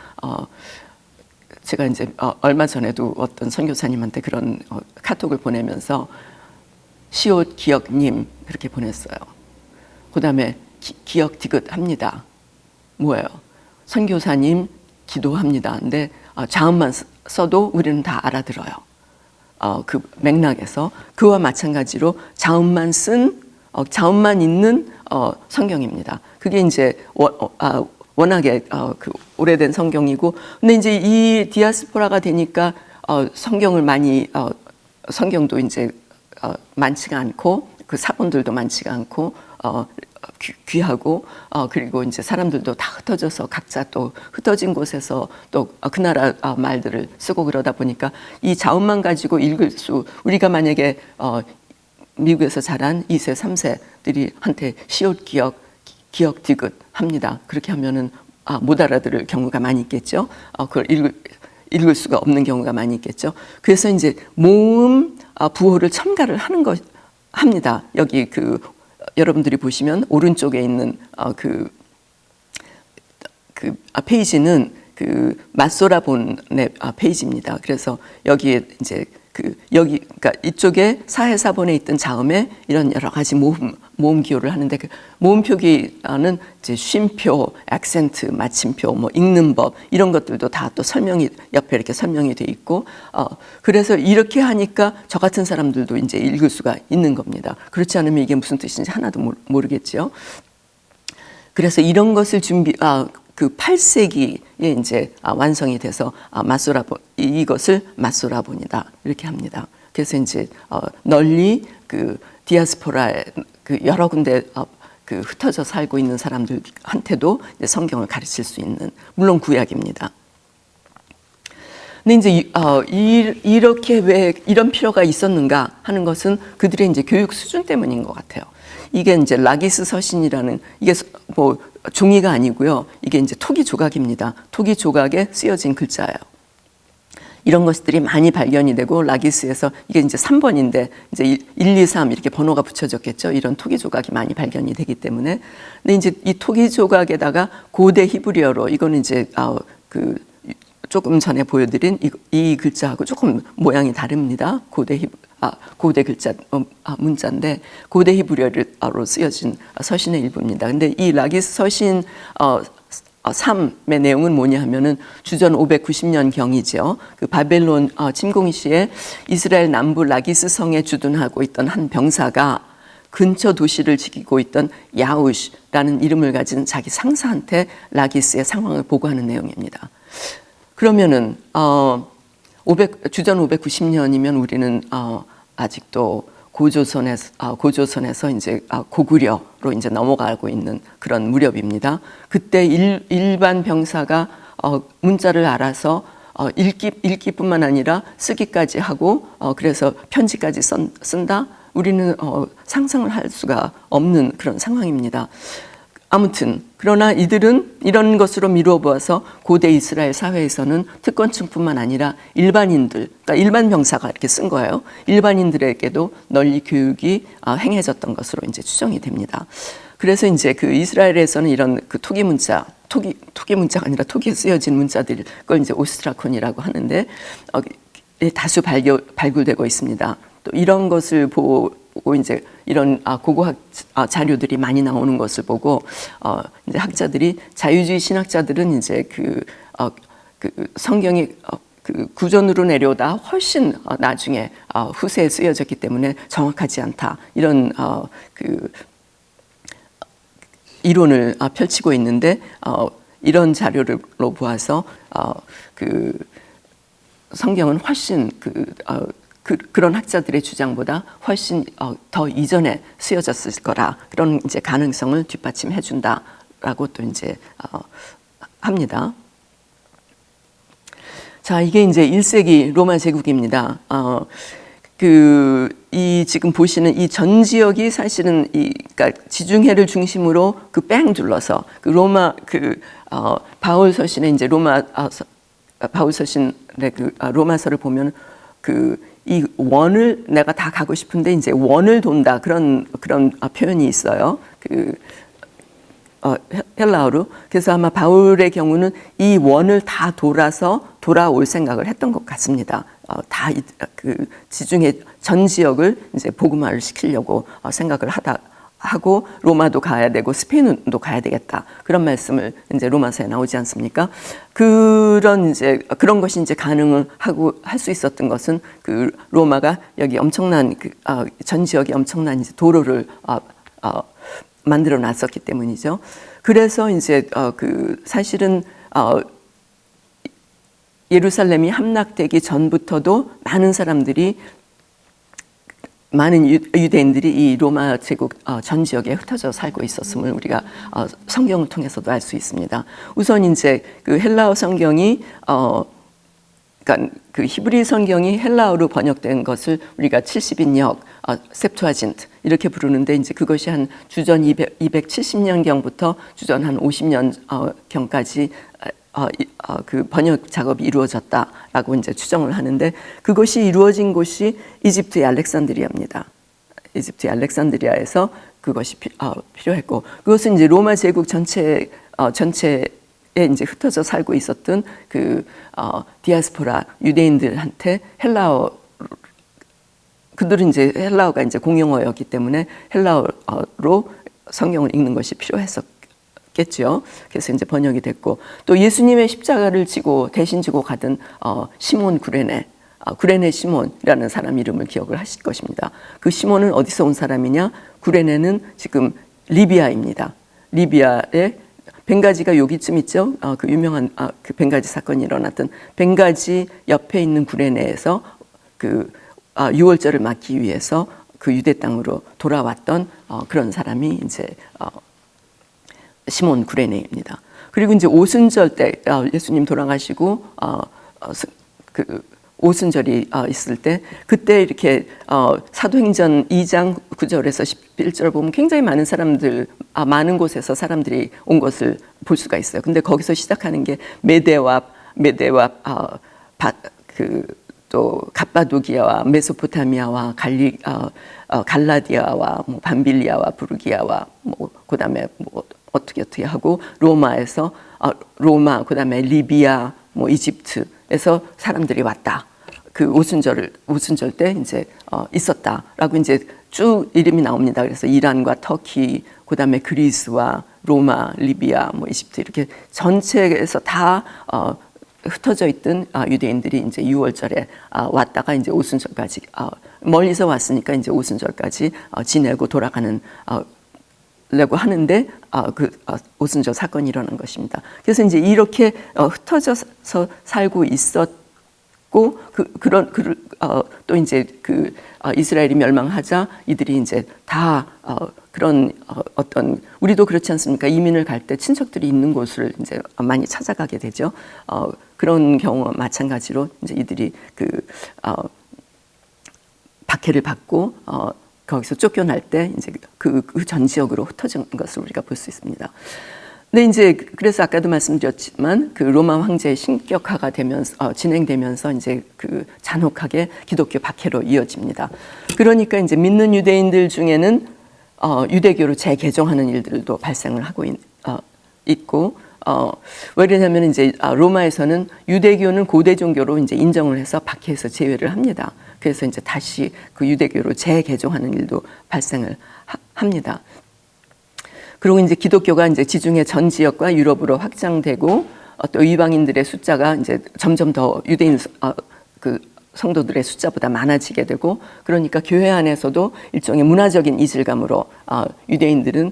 제가 이제 얼마 전에도 어떤 선교사님한테 그런 카톡을 보내면서 시옷 기억님 그렇게 보냈어요. 그다음에 기억 디귿합니다. 뭐예요? 선교사님 기도합니다. 근데 자음만 써도 우리는 다 알아들어요. 그 맥락에서 그와 마찬가지로 자음만 있는 성경입니다. 그게 이제 워낙에 그 오래된 성경이고, 근데 이제 이 디아스포라가 되니까 성경도 이제 많지가 않고 그 사본들도 많지가 않고 귀하고 그리고 이제 사람들도 다 흩어져서 각자 또 흩어진 곳에서 또 그 나라 말들을 쓰고 그러다 보니까 이 자음만 가지고 읽을 우리가 만약에 미국에서 자란 2세, 3세들이 한테 시옷 기억 디귿 합니다. 그렇게 하면은 못 알아들을 경우가 많이 있겠죠. 그걸 읽을 수가 없는 경우가 많이 있겠죠. 그래서 이제 모음 부호를 첨가를 합니다. 여기 여러분들이 보시면 오른쪽에 있는 페이지는 마소라본의 페이지입니다. 그래서 여기에 이제 그러니까 이쪽에 사해사본에 있던 자음에 이런 여러 가지 모음 기호를 하는데 그 모음 표기는 이제 쉼표, 액센트, 마침표, 뭐 읽는 법 이런 것들도 다 또 옆에 이렇게 설명이 돼 있고 그래서 이렇게 하니까 저 같은 사람들도 이제 읽을 수가 있는 겁니다. 그렇지 않으면 이게 무슨 뜻인지 하나도 모르겠죠. 그래서 이런 것을 그 8세기에 이제 완성이 돼서 이것을 마소라본이다 이렇게 합니다. 그래서 이제 널리 그 디아스포라에 여러 군데 흩어져 살고 있는 사람들한테도 이제 성경을 가르칠 수 있는 물론 구약입니다. 근데 이제 이렇게 왜 이런 필요가 있었는가 하는 것은 그들의 이제 교육 수준 때문인 것 같아요. 이게 이제 라기스 서신이라는 이게 뭐 종이가 아니고요. 이게 이제 토기 조각입니다. 토기 조각에 쓰여진 글자예요. 이런 것들이 많이 발견이 되고 라기스에서 이게 이제 3번인데 이제 1, 2, 3 이렇게 번호가 붙여졌겠죠. 이런 토기 조각이 많이 발견이 되기 때문에. 근데 이제 이 토기 조각에다가 고대 히브리어로 이거는 이제 조금 전에 보여드린 이 글자하고 조금 모양이 다릅니다. 고대 글자 문자인데 고대 히브리어로 쓰여진 서신의 일부입니다. 근데 이 라기스 서신 3의 내용은 뭐냐 하면은 주전 590년 경이죠. 그 바벨론 침공 시에 이스라엘 남부 라기스 성에 주둔하고 있던 한 병사가 근처 도시를 지키고 있던 야우시라는 이름을 가진 자기 상사한테 라기스의 상황을 보고하는 내용입니다. 그러면은 주전 590년이면 우리는 아직도 고조선에서 이제 고구려로 이제 넘어가고 있는 그런 무렵입니다. 그때 일반 병사가 문자를 알아서 읽기뿐만 아니라 쓰기까지 하고 그래서 편지까지 쓴다. 우리는 상상을 할 수가 없는 그런 상황입니다. 아무튼 그러나 이들은 이런 것으로 미루어 보아서 고대 이스라엘 사회에서는 특권층뿐만 아니라 일반인들, 그러니까 일반 병사가 이렇게 쓴 거예요. 일반인들에게도 널리 교육이 행해졌던 것으로 이제 추정이 됩니다. 그래서 이제 그 이스라엘에서는 이런 그 토기 문자, 토기 문자가 아니라 토기에 쓰여진 문자들 걸 이제 오스트라콘이라고 하는데 다수 발굴되고 있습니다. 또 이런 것을 보고 이제 이런 고고학 자료들이 많이 나오는 것을 보고 이제 학자들이 자유주의 신학자들은 이제 그 성경이 그 구전으로 내려오다 훨씬 나중에 후세에 쓰여졌기 때문에 정확하지 않다 이런 그 이론을 펼치고 있는데 이런 자료로 보아서 그 성경은 훨씬 그런 학자들의 주장보다 훨씬 더 이전에 쓰여졌을 거라 그런 이제 가능성을 뒷받침해 준다라고 또 이제 합니다. 자, 이게 이제 1세기 로마 제국입니다. 이 지금 보시는 이 전 지역이 사실은 그러니까 지중해를 중심으로 그 뺑 둘러서 그 로마 바울 서신의 이제 바울 서신의 로마서를 보면 이 원을 내가 다 가고 싶은데 이제 원을 돈다 그런 표현이 있어요. 헬라어로. 그래서 아마 바울의 경우는 이 원을 다 돌아올 생각을 했던 것 같습니다. 다 지중해 전 지역을 이제 복음화를 시키려고 생각을 하고 로마도 가야 되고 스페인도 가야 되겠다. 그런 말씀을 이제 로마서에 나오지 않습니까? 그런 것이 이제 가능하고 할 수 있었던 것은 로마가 여기 엄청난 전 지역에 엄청난 이제 도로를 만들어 놨었기 때문이죠. 그래서 이제 사실은 예루살렘이 함락되기 전부터도 많은 유대인들이 이 로마 제국 전 지역에 흩어져 살고 있었음을 우리가 성경을 통해서도 알 수 있습니다. 우선 이제 헬라어 성경이 그러니까 히브리 성경이 헬라어로 번역된 것을 우리가 70인역 셉투아진트 이렇게 부르는데 이제 그것이 한 주전 270년경부터 주전 한 50년경까지 그 번역 작업이 이루어졌다라고 이제 추정을 하는데 그것이 이루어진 곳이 이집트의 알렉산드리아입니다. 이집트의 알렉산드리아에서 그것이 필요했고 그것은 이제 로마 제국 전체에 이제 흩어져 살고 있었던 디아스포라 유대인들한테 그들은 이제 헬라어가 이제 공용어였기 때문에 헬라어로 성경을 읽는 것이 필요했었겠죠. 그래서 이제 번역이 됐고 또 예수님의 십자가를 대신 지고 가던 시몬 구레네 시몬이라는 사람 이름을 기억을 하실 것입니다. 그 시몬은 어디서 온 사람이냐? 구레네는 지금 리비아입니다. 리비아의 벵가지가 여기쯤 있죠. 그 유명한 그 벵가지 사건이 일어났던 벵가지 옆에 있는 구레네에서 유월절을 맞기 위해서 그 유대 땅으로 돌아왔던 그런 사람이 이제 시몬 구레네입니다. 그리고 이제 오순절 때 예수님 돌아가시고 오순절이 있을 때 그때 이렇게 사도행전 2장 9절에서 11절 보면 굉장히 많은 곳에서 사람들이 온 것을 볼 수가 있어요. 근데 거기서 시작하는 게 메대와 또 갑바도기아와 메소포타미아와 갈라디아와 밤빌리아와 부르기아와 그다음에 어떻게 하고 로마에서 로마 그다음에 리비아 이집트에서 사람들이 왔다. 그 오순절 때 이제 있었다라고 이제 쭉 이름이 나옵니다. 그래서 이란과 터키, 그다음에 그리스와 로마, 리비아, 이집트 이렇게 전체에서 다 흩어져 있던 유대인들이 이제 유월절에 왔다가 이제 오순절까지 멀리서 왔으니까 이제 오순절까지 지내고 돌아가는 라고 하는데 오순절 사건이 일어난 것입니다. 그래서 이제 이렇게 흩어져서 살고 있었고 또 이제 이스라엘이 멸망하자 이들이 이제 다 그런 우리도 그렇지 않습니까? 이민을 갈 때 친척들이 있는 곳을 이제 많이 찾아가게 되죠. 그런 경우와 마찬가지로 이제 이들이 박해를 받고 거기서 쫓겨날 때 이제 그 전 지역으로 흩어진 것을 우리가 볼 수 있습니다. 근데 이제 그래서 아까도 말씀드렸지만 그 로마 황제의 신격화가 되면서 진행되면서 이제 잔혹하게 기독교 박해로 이어집니다. 그러니까 이제 믿는 유대인들 중에는 유대교로 재개종하는 일들도 발생을 하고 있고 왜 그러냐면 이제 로마에서는 유대교는 고대 종교로 이제 인정을 해서 박해해서 제외를 합니다. 그래서 이제 다시 그 유대교로 재개종하는 일도 발생을 합니다. 그리고 이제 기독교가 이제 지중해 전 지역과 유럽으로 확장되고 또 이방인들의 숫자가 이제 점점 더 유대인 그 성도들의 숫자보다 많아지게 되고, 그러니까 교회 안에서도 일종의 문화적인 이질감으로 유대인들은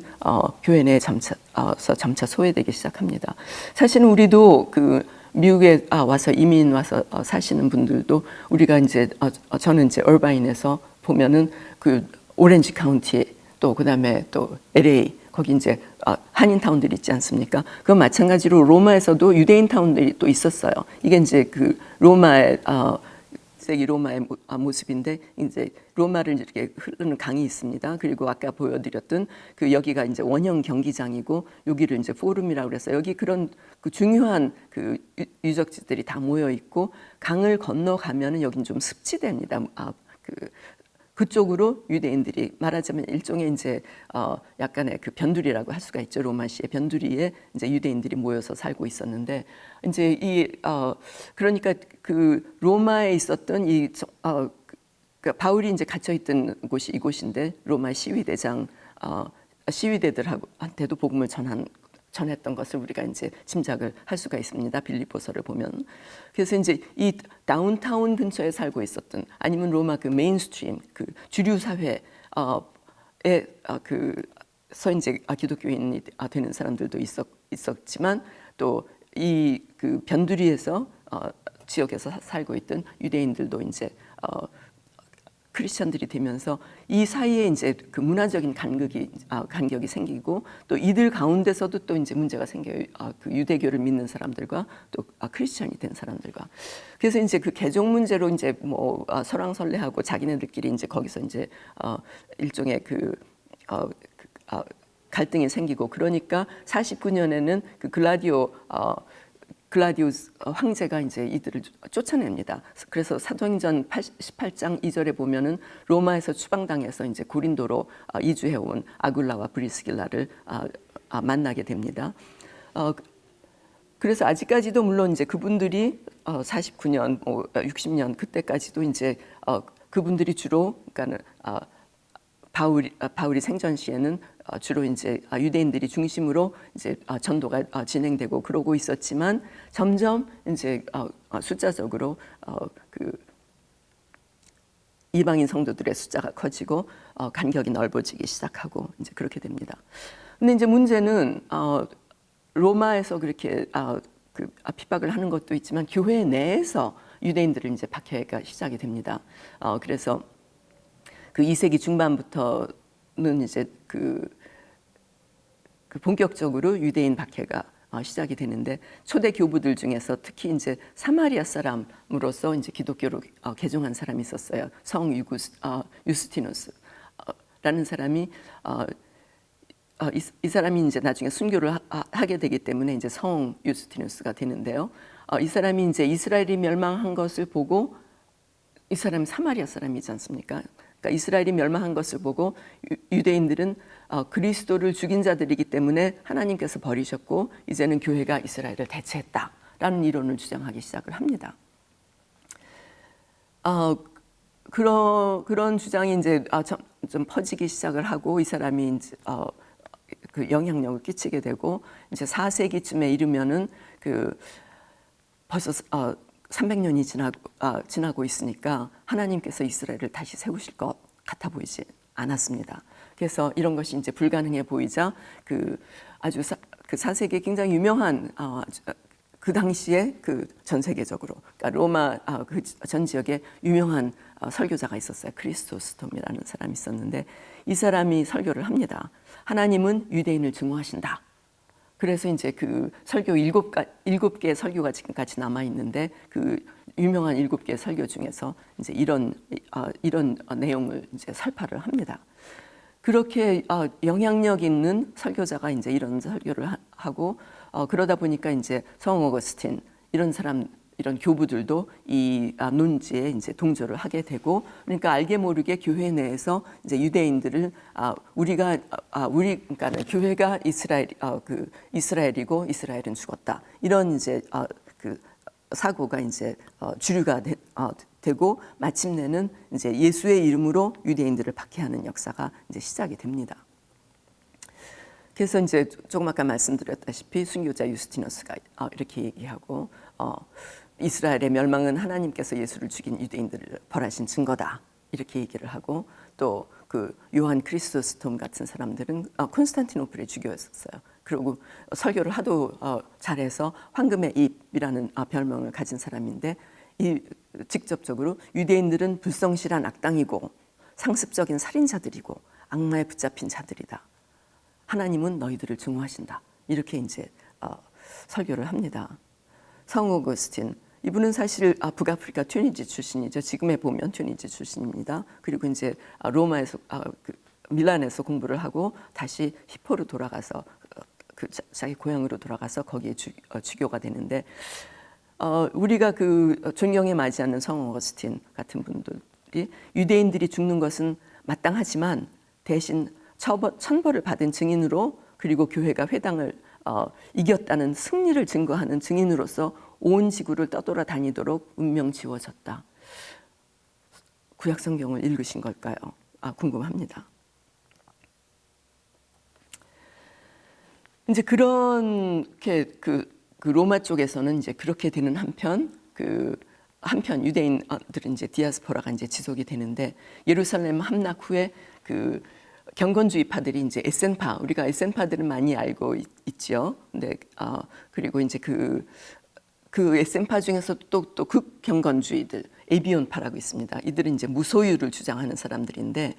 교회 내에 점차 소외되기 시작합니다. 사실은 우리도 그 미국에 와서 이민 와서 사시는 분들도 우리가 이제 저는 이제 얼바인에서 보면은 그 오렌지 카운티 또 그다음에 또 LA 거기 이제 한인 타운들이 있지 않습니까? 그 마찬가지로 로마에서도 유대인 타운들이 또 있었어요. 이게 이제 그 로마의 로마의 모습인데, 이제 로마를 이렇게 흐르는 강이 있습니다. 그리고 아까 보여드렸던 그 여기가 이제 원형 경기장이고 여기를 이제 포rum이라고 그래서 여기 그런 그 중요한 그 유적지들이 다 모여 있고, 강을 건너가면은 여긴 좀 습지대입니다. 그쪽으로 유대인들이 말하자면 일종의 이제 약간의 그 변두리라고 할 수가 있죠. 로마시의 변두리에 이제 유대인들이 모여서 살고 있었는데, 이제 그러니까 그 로마에 있었던 그 바울이 이제 갇혀 있던 곳이 이곳인데, 로마 시위대들한테도 복음을 전했던 것을 우리가 이제 짐작을 할 수가 있습니다. 빌립보서를 보면. 그래서 이제 이 다운타운 근처에 살고 있었던, 아니면 로마 그 메인스트림 그 주류 사회에 그서 이제 기독교인이 되는 사람들도 있었지만, 또 이 그 변두리에서 지역에서 살고 있던 유대인들도 이제 크리스천들이 되면서 이 사이에 이제 그 문화적인 간격이 생기고, 또 이들 가운데서도 또 이제 문제가 생겨요. 그 유대교를 믿는 사람들과 또 크리스천이 된 사람들과. 그래서 이제 그 개종 문제로 이제 뭐 설왕설래하고 자기네들끼리 이제 거기서 이제 일종의 갈등이 생기고, 그러니까 49년에는 그 글라디우스 황제가 이제 이들을 쫓아냅니다. 그래서 사도행전 18장 2절에 보면은 로마에서 추방당해서 이제 고린도로 이주해온 아굴라와 브리스길라를 만나게 됩니다. 그래서 아직까지도 물론 이제 그분들이 49년, 60년 그때까지도 이제 그분들이 주로, 그러니까는 바울이 생전 시에는 주로 이제 유대인들이 중심으로 이제 전도가 진행되고 그러고 있었지만, 점점 이제 숫자적으로 그 이방인 성도들의 숫자가 커지고 간격이 넓어지기 시작하고 이제 그렇게 됩니다. 근데 이제 문제는 로마에서 그렇게 핍박을 하는 것도 있지만, 교회 내에서 유대인들을 이제 박해가 시작이 됩니다. 그래서 그 2세기 중반부터는 이제 그 본격적으로 유대인 박해가 시작이 되는데, 초대 교부들 중에서 특히 이제 사마리아 사람으로서 이제 기독교로 개종한 사람이 있었어요. 성 유스티누스라는 사람이 이 사람이 이제 나중에 순교를 하게 되기 때문에 이제 성 유스티누스가 되는데요. 이 사람이 이제 이스라엘이 멸망한 것을 보고, 이 사람이 사마리아 사람이지 않습니까? 그러니까 이스라엘이 멸망한 것을 보고 유대인들은 그리스도를 죽인 자들이기 때문에 하나님께서 버리셨고 이제는 교회가 이스라엘을 대체했다라는 이론을 주장하기 시작을 합니다. 그런 주장이 이제 좀 퍼지기 시작을 하고, 이 사람이 이제 그 영향력을 끼치게 되고, 이제 4세기쯤에 이르면은 그 벌써 300년이 지나고 있으니까 하나님께서 이스라엘을 다시 세우실 것 같아 보이지 않았습니다. 그래서 이런 것이 이제 불가능해 보이자 아주 그 4세기에 굉장히 유명한 그 당시에 그 전 세계적으로, 그러니까 로마 그 전 지역에 유명한 설교자가 있었어요. 크리스토스톰이라는 사람이 있었는데, 이 사람이 설교를 합니다. 하나님은 유대인을 증오하신다. 그래서 이제 그 설교 7개의 설교가 지금까지 남아 있는데, 그 유명한 7개의 설교 중에서 이제 이런 내용을 이제 설파를 합니다. 그렇게 영향력 있는 설교자가 이제 이런 설교를 하고, 그러다 보니까 이제 성 어거스틴 이런 사람 이런 교부들도 이 논지에 이제 동조를 하게 되고, 그러니까 알게 모르게 교회 내에서 이제 유대인들을 그러니까 교회가 이스라엘이고 이스라엘은 죽었다, 이런 이제 그 사고가 이제 주류가 되고 마침내는 이제 예수의 이름으로 유대인들을 박해하는 역사가 이제 시작이 됩니다. 그래서 이제 조금 아까 말씀드렸다시피 순교자 유스티너스가 이렇게 얘기하고, 이스라엘의 멸망은 하나님께서 예수를 죽인 유대인들을 벌하신 증거다, 이렇게 얘기를 하고, 또 그 요한 크리스토스톰 같은 사람들은 콘스탄티노플의 주교였었어요. 그리고 설교를 하도 잘해서 황금의 입이라는 별명을 가진 사람인데, 이 직접적으로 유대인들은 불성실한 악당이고 상습적인 살인자들이고 악마에 붙잡힌 자들이다, 하나님은 너희들을 증오하신다, 이렇게 이제 설교를 합니다. 성 오거스틴, 이분은 사실 북아프리카 튜니지 출신이죠. 지금에 보면 튜니지 출신입니다. 그리고 이제 로마에서 밀란에서 공부를 하고 다시 히포로 돌아가서 자기 고향으로 돌아가서 거기에 주교가 되는데, 우리가 그 존경에 맞지 않는 성 오거스틴 같은 분들이 유대인들이 죽는 것은 마땅하지만 대신 천벌을 받은 증인으로, 그리고 교회가 회당을 이겼다는 승리를 증거하는 증인으로서 온 지구를 떠돌아다니도록 운명 지워졌다. 구약 성경을 읽으신 걸까요? 궁금합니다. 이제 그렇게 그 로마 쪽에서는 이제 그렇게 되는 한편 유대인들은 이제 디아스포라가 이제 지속이 되는데, 예루살렘 함락 후에 그 경건주의파들이 이제 에센파, 우리가 에센파들은 많이 알고 있죠. 근데 그리고 이제 그 에센파 중에서 또 극경건주의들, 에비온파라고 있습니다. 이들은 이제 무소유를 주장하는 사람들인데,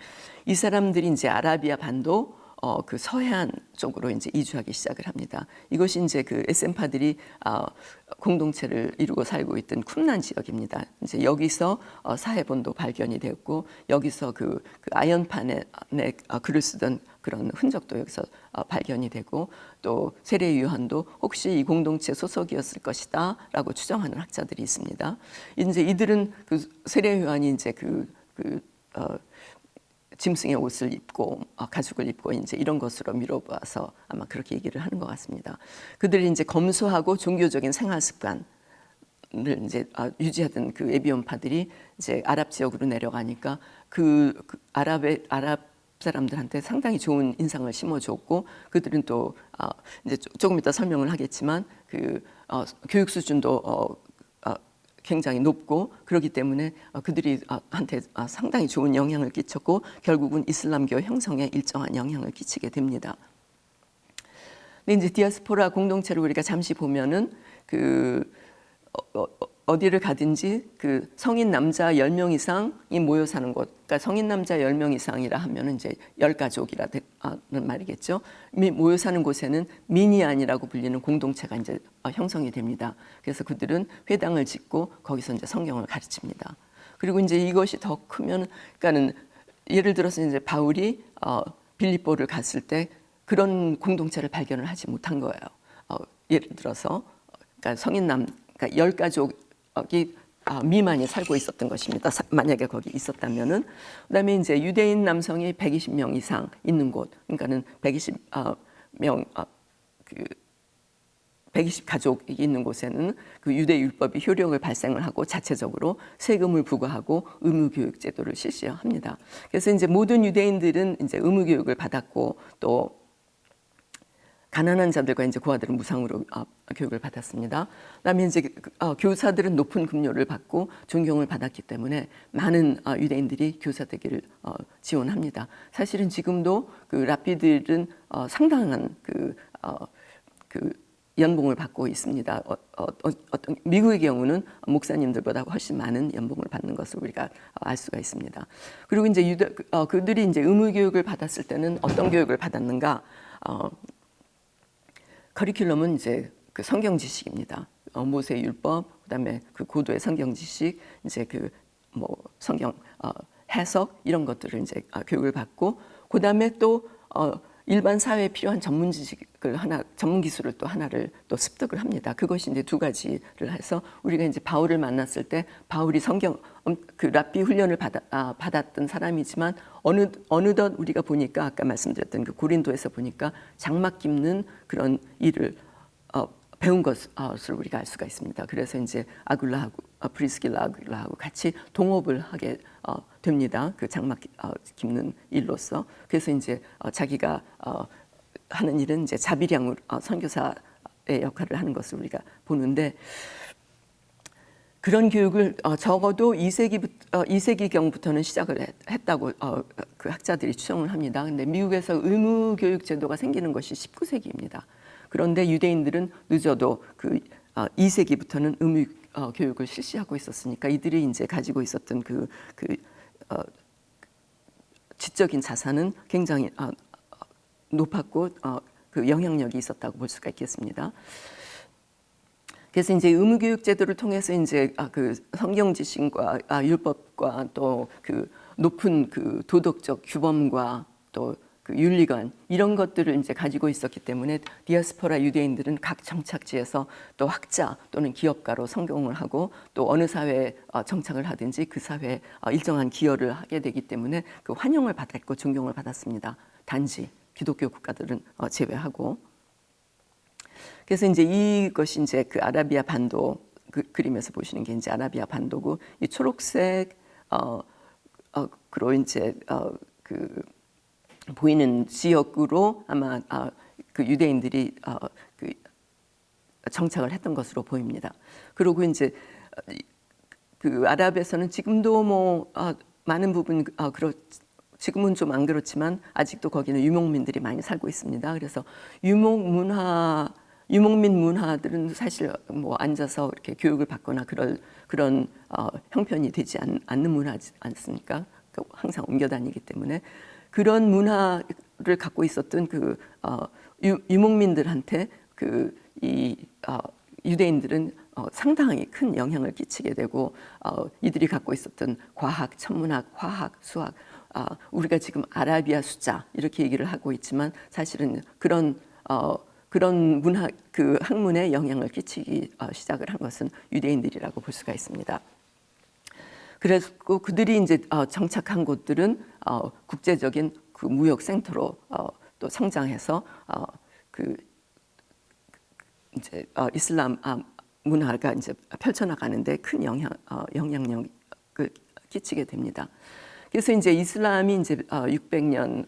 이 사람들이 이제 아라비아 반도 그 서해안 쪽으로 이제 이주하기 시작을 합니다. 이것이 이제 그 에센파들이 공동체를 이루고 살고 있던 쿰란 지역입니다. 이제 여기서 사해본도 발견이 되었고, 여기서 그 아연판에 글을 쓰던 그런 흔적도 여기서 발견이 되고, 또 세례 요한도 혹시 이 공동체 소속이었을 것이다라고 추정하는 학자들이 있습니다. 이제 이들은 그 세례 요한이 이제 짐승의 옷을 입고 가죽을 입고 이제 이런 것으로 미뤄봐서 아마 그렇게 얘기를 하는 것 같습니다. 그들이 이제 검소하고 종교적인 생활 습관을 이제 유지하던 그 에비온파들이 이제 아랍 지역으로 내려가니까 아랍 사람들한테 상당히 좋은 인상을 심어줬고, 그들은 또 이제 조금 이따 설명을 하겠지만 교육 수준도 굉장히 높고, 그렇기 때문에 그들이 한테 상당히 좋은 영향을 끼쳤고, 결국은 이슬람교 형성에 일정한 영향을 끼치게 됩니다. 근데 이제 디아스포라 공동체를 우리가 잠시 보면은 어디를 가든지 그 성인 남자 10명 이상이 모여 사는 곳, 그러니까 성인 남자 10명 이상이라 하면은 이제 10가족이라는 말이겠죠. 모여 사는 곳에는 미니안이라고 불리는 공동체가 이제 형성이 됩니다. 그래서 그들은 회당을 짓고 거기서 이제 성경을 가르칩니다. 그리고 이제 이것이 더 크면, 그러니까는 예를 들어서 이제 바울이 빌립보를 갔을 때 그런 공동체를 발견을 하지 못한 거예요. 예를 들어서 그러니까 그러니까 10가족이 미만이 살고 있었던 것입니다. 만약에 거기 있었다면은. 그다음에 이제 유대인 남성이 120명 이상 있는 곳, 그러니까는 120명 120가족이 있는 곳에는 그 유대 율법이 효력을 발생을 하고 자체적으로 세금을 부과하고 의무 교육 제도를 실시합니다. 그래서 이제 모든 유대인들은 이제 의무 교육을 받았고, 또 가난한 자들과 이제 고아들은 무상으로 교육을 받았습니다. 그다음에 이제 교사들은 높은 급료를 받고 존경을 받았기 때문에 많은 유대인들이 교사 되기를 지원합니다. 사실은 지금도 그 랍비들은 상당한 그 연봉을 받고 있습니다. 어떤 미국의 경우는 목사님들보다 훨씬 많은 연봉을 받는 것을 우리가 알 수가 있습니다. 그리고 이제 그들이 이제 의무 교육을 받았을 때는 어떤 교육을 받았는가? 커리큘럼은 이제 그 성경 지식입니다. 모세 율법, 그다음에 그 고도의 성경 지식, 이제 성경 해석, 이런 것들을 이제 교육을 받고, 그다음에 또 일반 사회에 필요한 전문 지식을 전문 기술을 또 하나를 또 습득을 합니다. 그것이 이제 두 가지를 해서 우리가 이제 바울을 만났을 때 바울이 그 랍비 훈련을 받았던 사람이지만 어느덧 우리가 보니까 아까 말씀드렸던 그 고린도에서 보니까 장막 깁는 그런 일을 배운 것을 우리가 알 수가 있습니다. 그래서 이제 아굴라하고 프리스길라 아굴라하고 같이 동업을 하게 됩니다. 그 장막 깁는 일로서. 그래서 이제 자기가 하는 일은 이제 자비량으로 선교사의 역할을 하는 것을 우리가 보는데, 그런 교육을 적어도 2세기경부터는 시작을 했다고 그 학자들이 추정을 합니다. 근데 미국에서 의무 교육 제도가 생기는 것이 19세기입니다. 그런데 유대인들은 늦어도 그 2세기부터는 의무 교육을 실시하고 있었으니까 이들이 이제 가지고 있었던 그 지적인 자산은 굉장히 높았고 그 영향력이 있었다고 볼 수가 있겠습니다. 그래서 이제 의무 교육 제도를 통해서 이제 그 성경 지식과 율법과 또 그 높은 그 도덕적 규범과 또 그 윤리관 이런 것들을 이제 가지고 있었기 때문에 디아스포라 유대인들은 각 정착지에서 또 학자 또는 기업가로 성공을 하고 또 어느 사회에 정착을 하든지 그 사회에 일정한 기여를 하게 되기 때문에 그 환영을 받았고 존경을 받았습니다. 단지 기독교 국가들은 제외하고. 그래서 이제 이것이 이제 그 아라비아 반도 그림에서 보시는 게 이제 아라비아 반도고, 이 초록색 그로 이제 그 보이는 지역으로 아마 그 유대인들이 그 정착을 했던 것으로 보입니다. 그리고 이제 그 아랍에서는 지금도 뭐 많은 부분 지금은 좀 안 그렇지만 아직도 거기는 유목민들이 많이 살고 있습니다. 그래서 유목민 문화들은 사실 뭐 앉아서 이렇게 교육을 받거나 그런 형편이 되지 않는 문화지 않습니까? 항상 옮겨 다니기 때문에 그런 문화를 갖고 있었던 그 유목민들한테 이 유대인들은 상당히 큰 영향을 끼치게 되고, 이들이 갖고 있었던 과학, 천문학, 화학, 수학, 우리가 지금 아라비아 숫자 이렇게 얘기를 하고 있지만 사실은 그런 문화, 그 학문에 영향을 끼치기 시작을 한 것은 유대인들이라고 볼 수가 있습니다. 그래서 그들이 이제 정착한 곳들은 국제적인 그 무역 센터로 또 성장해서 그 이제 이슬람 문화가 이제 펼쳐나가는데 큰 영향력을 끼치게 됩니다. 그래서 이제 이슬람이 이제 600년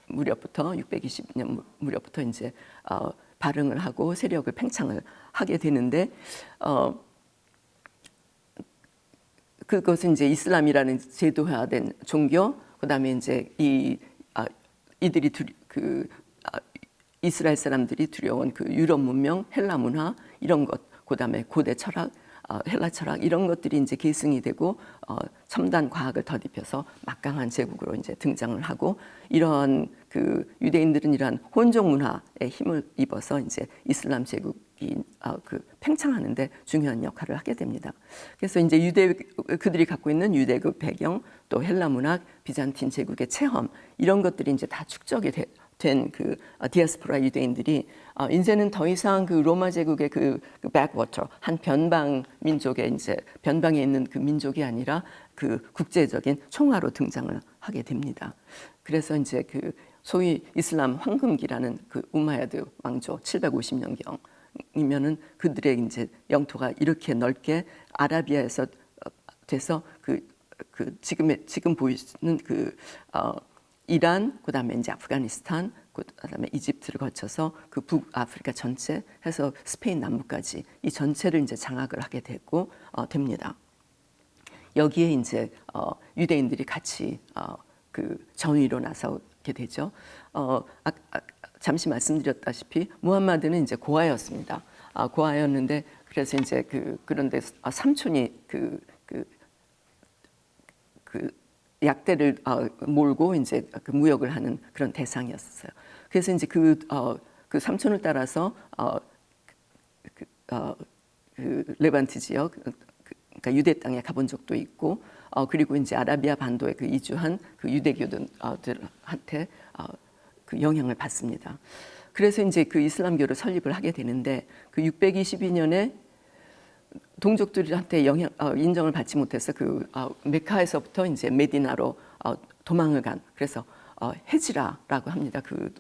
무렵부터 620년 무렵부터 이제 발흥을 하고 세력을 팽창을 하게 되는데, 그것은 이제 이슬람이라는 제도화된 종교, 그다음에 이제 이들이 이스라엘 사람들이 들여온 그 유럽 문명, 헬라 문화 이런 것, 그다음에 고대 철학, 헬라 철학 이런 것들이 이제 계승이 되고 첨단 과학을 덧입혀서 막강한 제국으로 이제 등장을 하고, 이러한 그 유대인들은 이러한 혼종 문화에 힘을 입어서 이제 이슬람 제국이 그 팽창하는데 중요한 역할을 하게 됩니다. 그래서 이제 그들이 갖고 있는 유대국 배경, 또 헬라 문학, 비잔틴 제국의 체험 이런 것들이 이제 다 축적이 된 그 디아스포라 유대인들이 이제는 더 이상 그 로마 제국의 그 백워터 한 변방 민족의 이제 변방에 있는 그 민족이 아니라 그 국제적인 총화로 등장을 하게 됩니다. 그래서 이제 그 소위 이슬람 황금기라는 그 우마야드 왕조 750년경이면은 그들의 이제 영토가 이렇게 넓게 아라비아에서 돼서 지금 보이는 이란, 그다음에 이제 아프가니스탄, 그다음에 이집트를 거쳐서 그 북아프리카 전체 해서 스페인 남부까지 이 전체를 이제 장악을 하게 됐고 됩니다. 여기에 이제 유대인들이 같이 그 전위로 나서게 되죠. 잠시 말씀드렸다시피 무함마드는 이제 고아였습니다. 고아였는데 그래서 이제 그런데 삼촌이 그 약대를 몰고 이제 그 무역을 하는 그런 대상이었어요. 그래서 이제 그 삼촌을 따라서 그 레반트 지역, 그러니까 유대 땅에 가본 적도 있고, 그리고 이제 아라비아 반도에 그 이주한 그 유대교들한테 그 영향을 받습니다. 그래서 이제 그 이슬람교를 설립을 하게 되는데 그 622년에 동족들한테 인정을 받지 못해서 그 메카에서부터 이제 메디나로 도망을 간, 그래서 헤지라라고 합니다. 그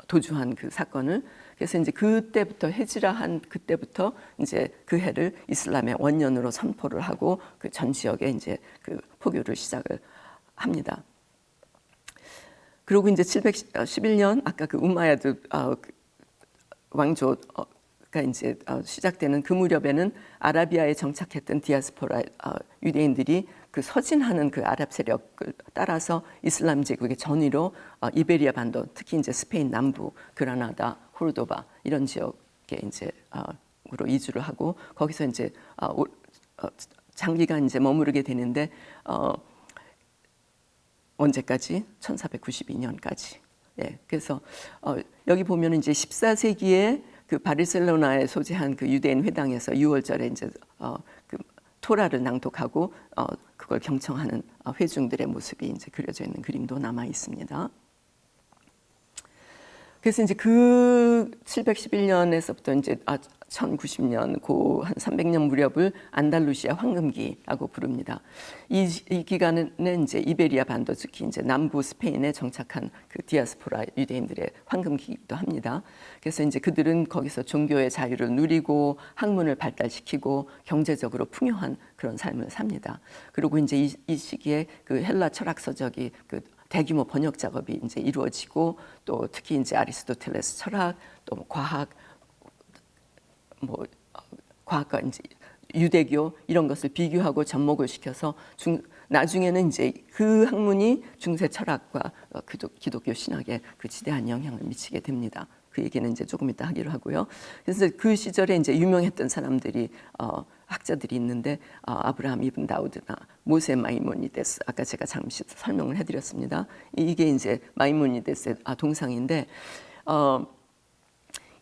도주한 그 사건을. 그래서 이제 그때부터 헤지라한 그때부터 이제 그 해를 이슬람의 원년으로 선포를 하고 그 전 지역에 이제 그 포교를 시작을 합니다. 그리고 이제 711년 아까 그 우마야드 왕조가 이제 시작되는 그 무렵에는 아라비아에 정착했던 디아스포라 유대인들이 그 서진하는 그 아랍 세력을 따라서 이슬람 제국의 전위로 이베리아 반도, 특히 이제 스페인 남부, 그라나다, 호르도바 이런 지역에 이제 으로 이주를 하고 거기서 이제 장기간 이제 머무르게 되는데 언제까지? 1492년까지. 예, 그래서 여기 보면 이제 14세기에 그 바르셀로나에 소재한 그 유대인 회당에서 6월절에 이제 그 토라를 낭독하고 그걸 경청하는 회중들의 모습이 이제 그려져 있는 그림도 남아 있습니다. 그래서 이제 그 711년에서부터 이제 1090년 고 한 300년 무렵을 안달루시아 황금기라고 부릅니다. 이 기간은 이제 이베리아 반도, 특히 이제 남부 스페인에 정착한 그 디아스포라 유대인들의 황금기이기도 합니다. 그래서 이제 그들은 거기서 종교의 자유를 누리고 학문을 발달시키고 경제적으로 풍요한 그런 삶을 삽니다. 그리고 이제 이 시기에 그 헬라 철학 서적이 그 대규모 번역 작업이 이제 이루어지고 또 특히 이제 아리스토텔레스 철학, 또 과학, 과학과 이제 유대교 이런 것을 비교하고 접목을 시켜서 나중에는 이제 그 학문이 중세 철학과 기독교 신학에 그 지대한 영향을 미치게 됩니다. 그 얘기는 이제 조금 이따 하기로 하고요. 그래서 그 시절에 이제 유명했던 사람들이 학자들이 있는데 아브라함 이븐 다우드나 모세 마이모니데스, 아까 제가 잠시 설명을 해드렸습니다. 이게 이제 마이모니데스의 동상인데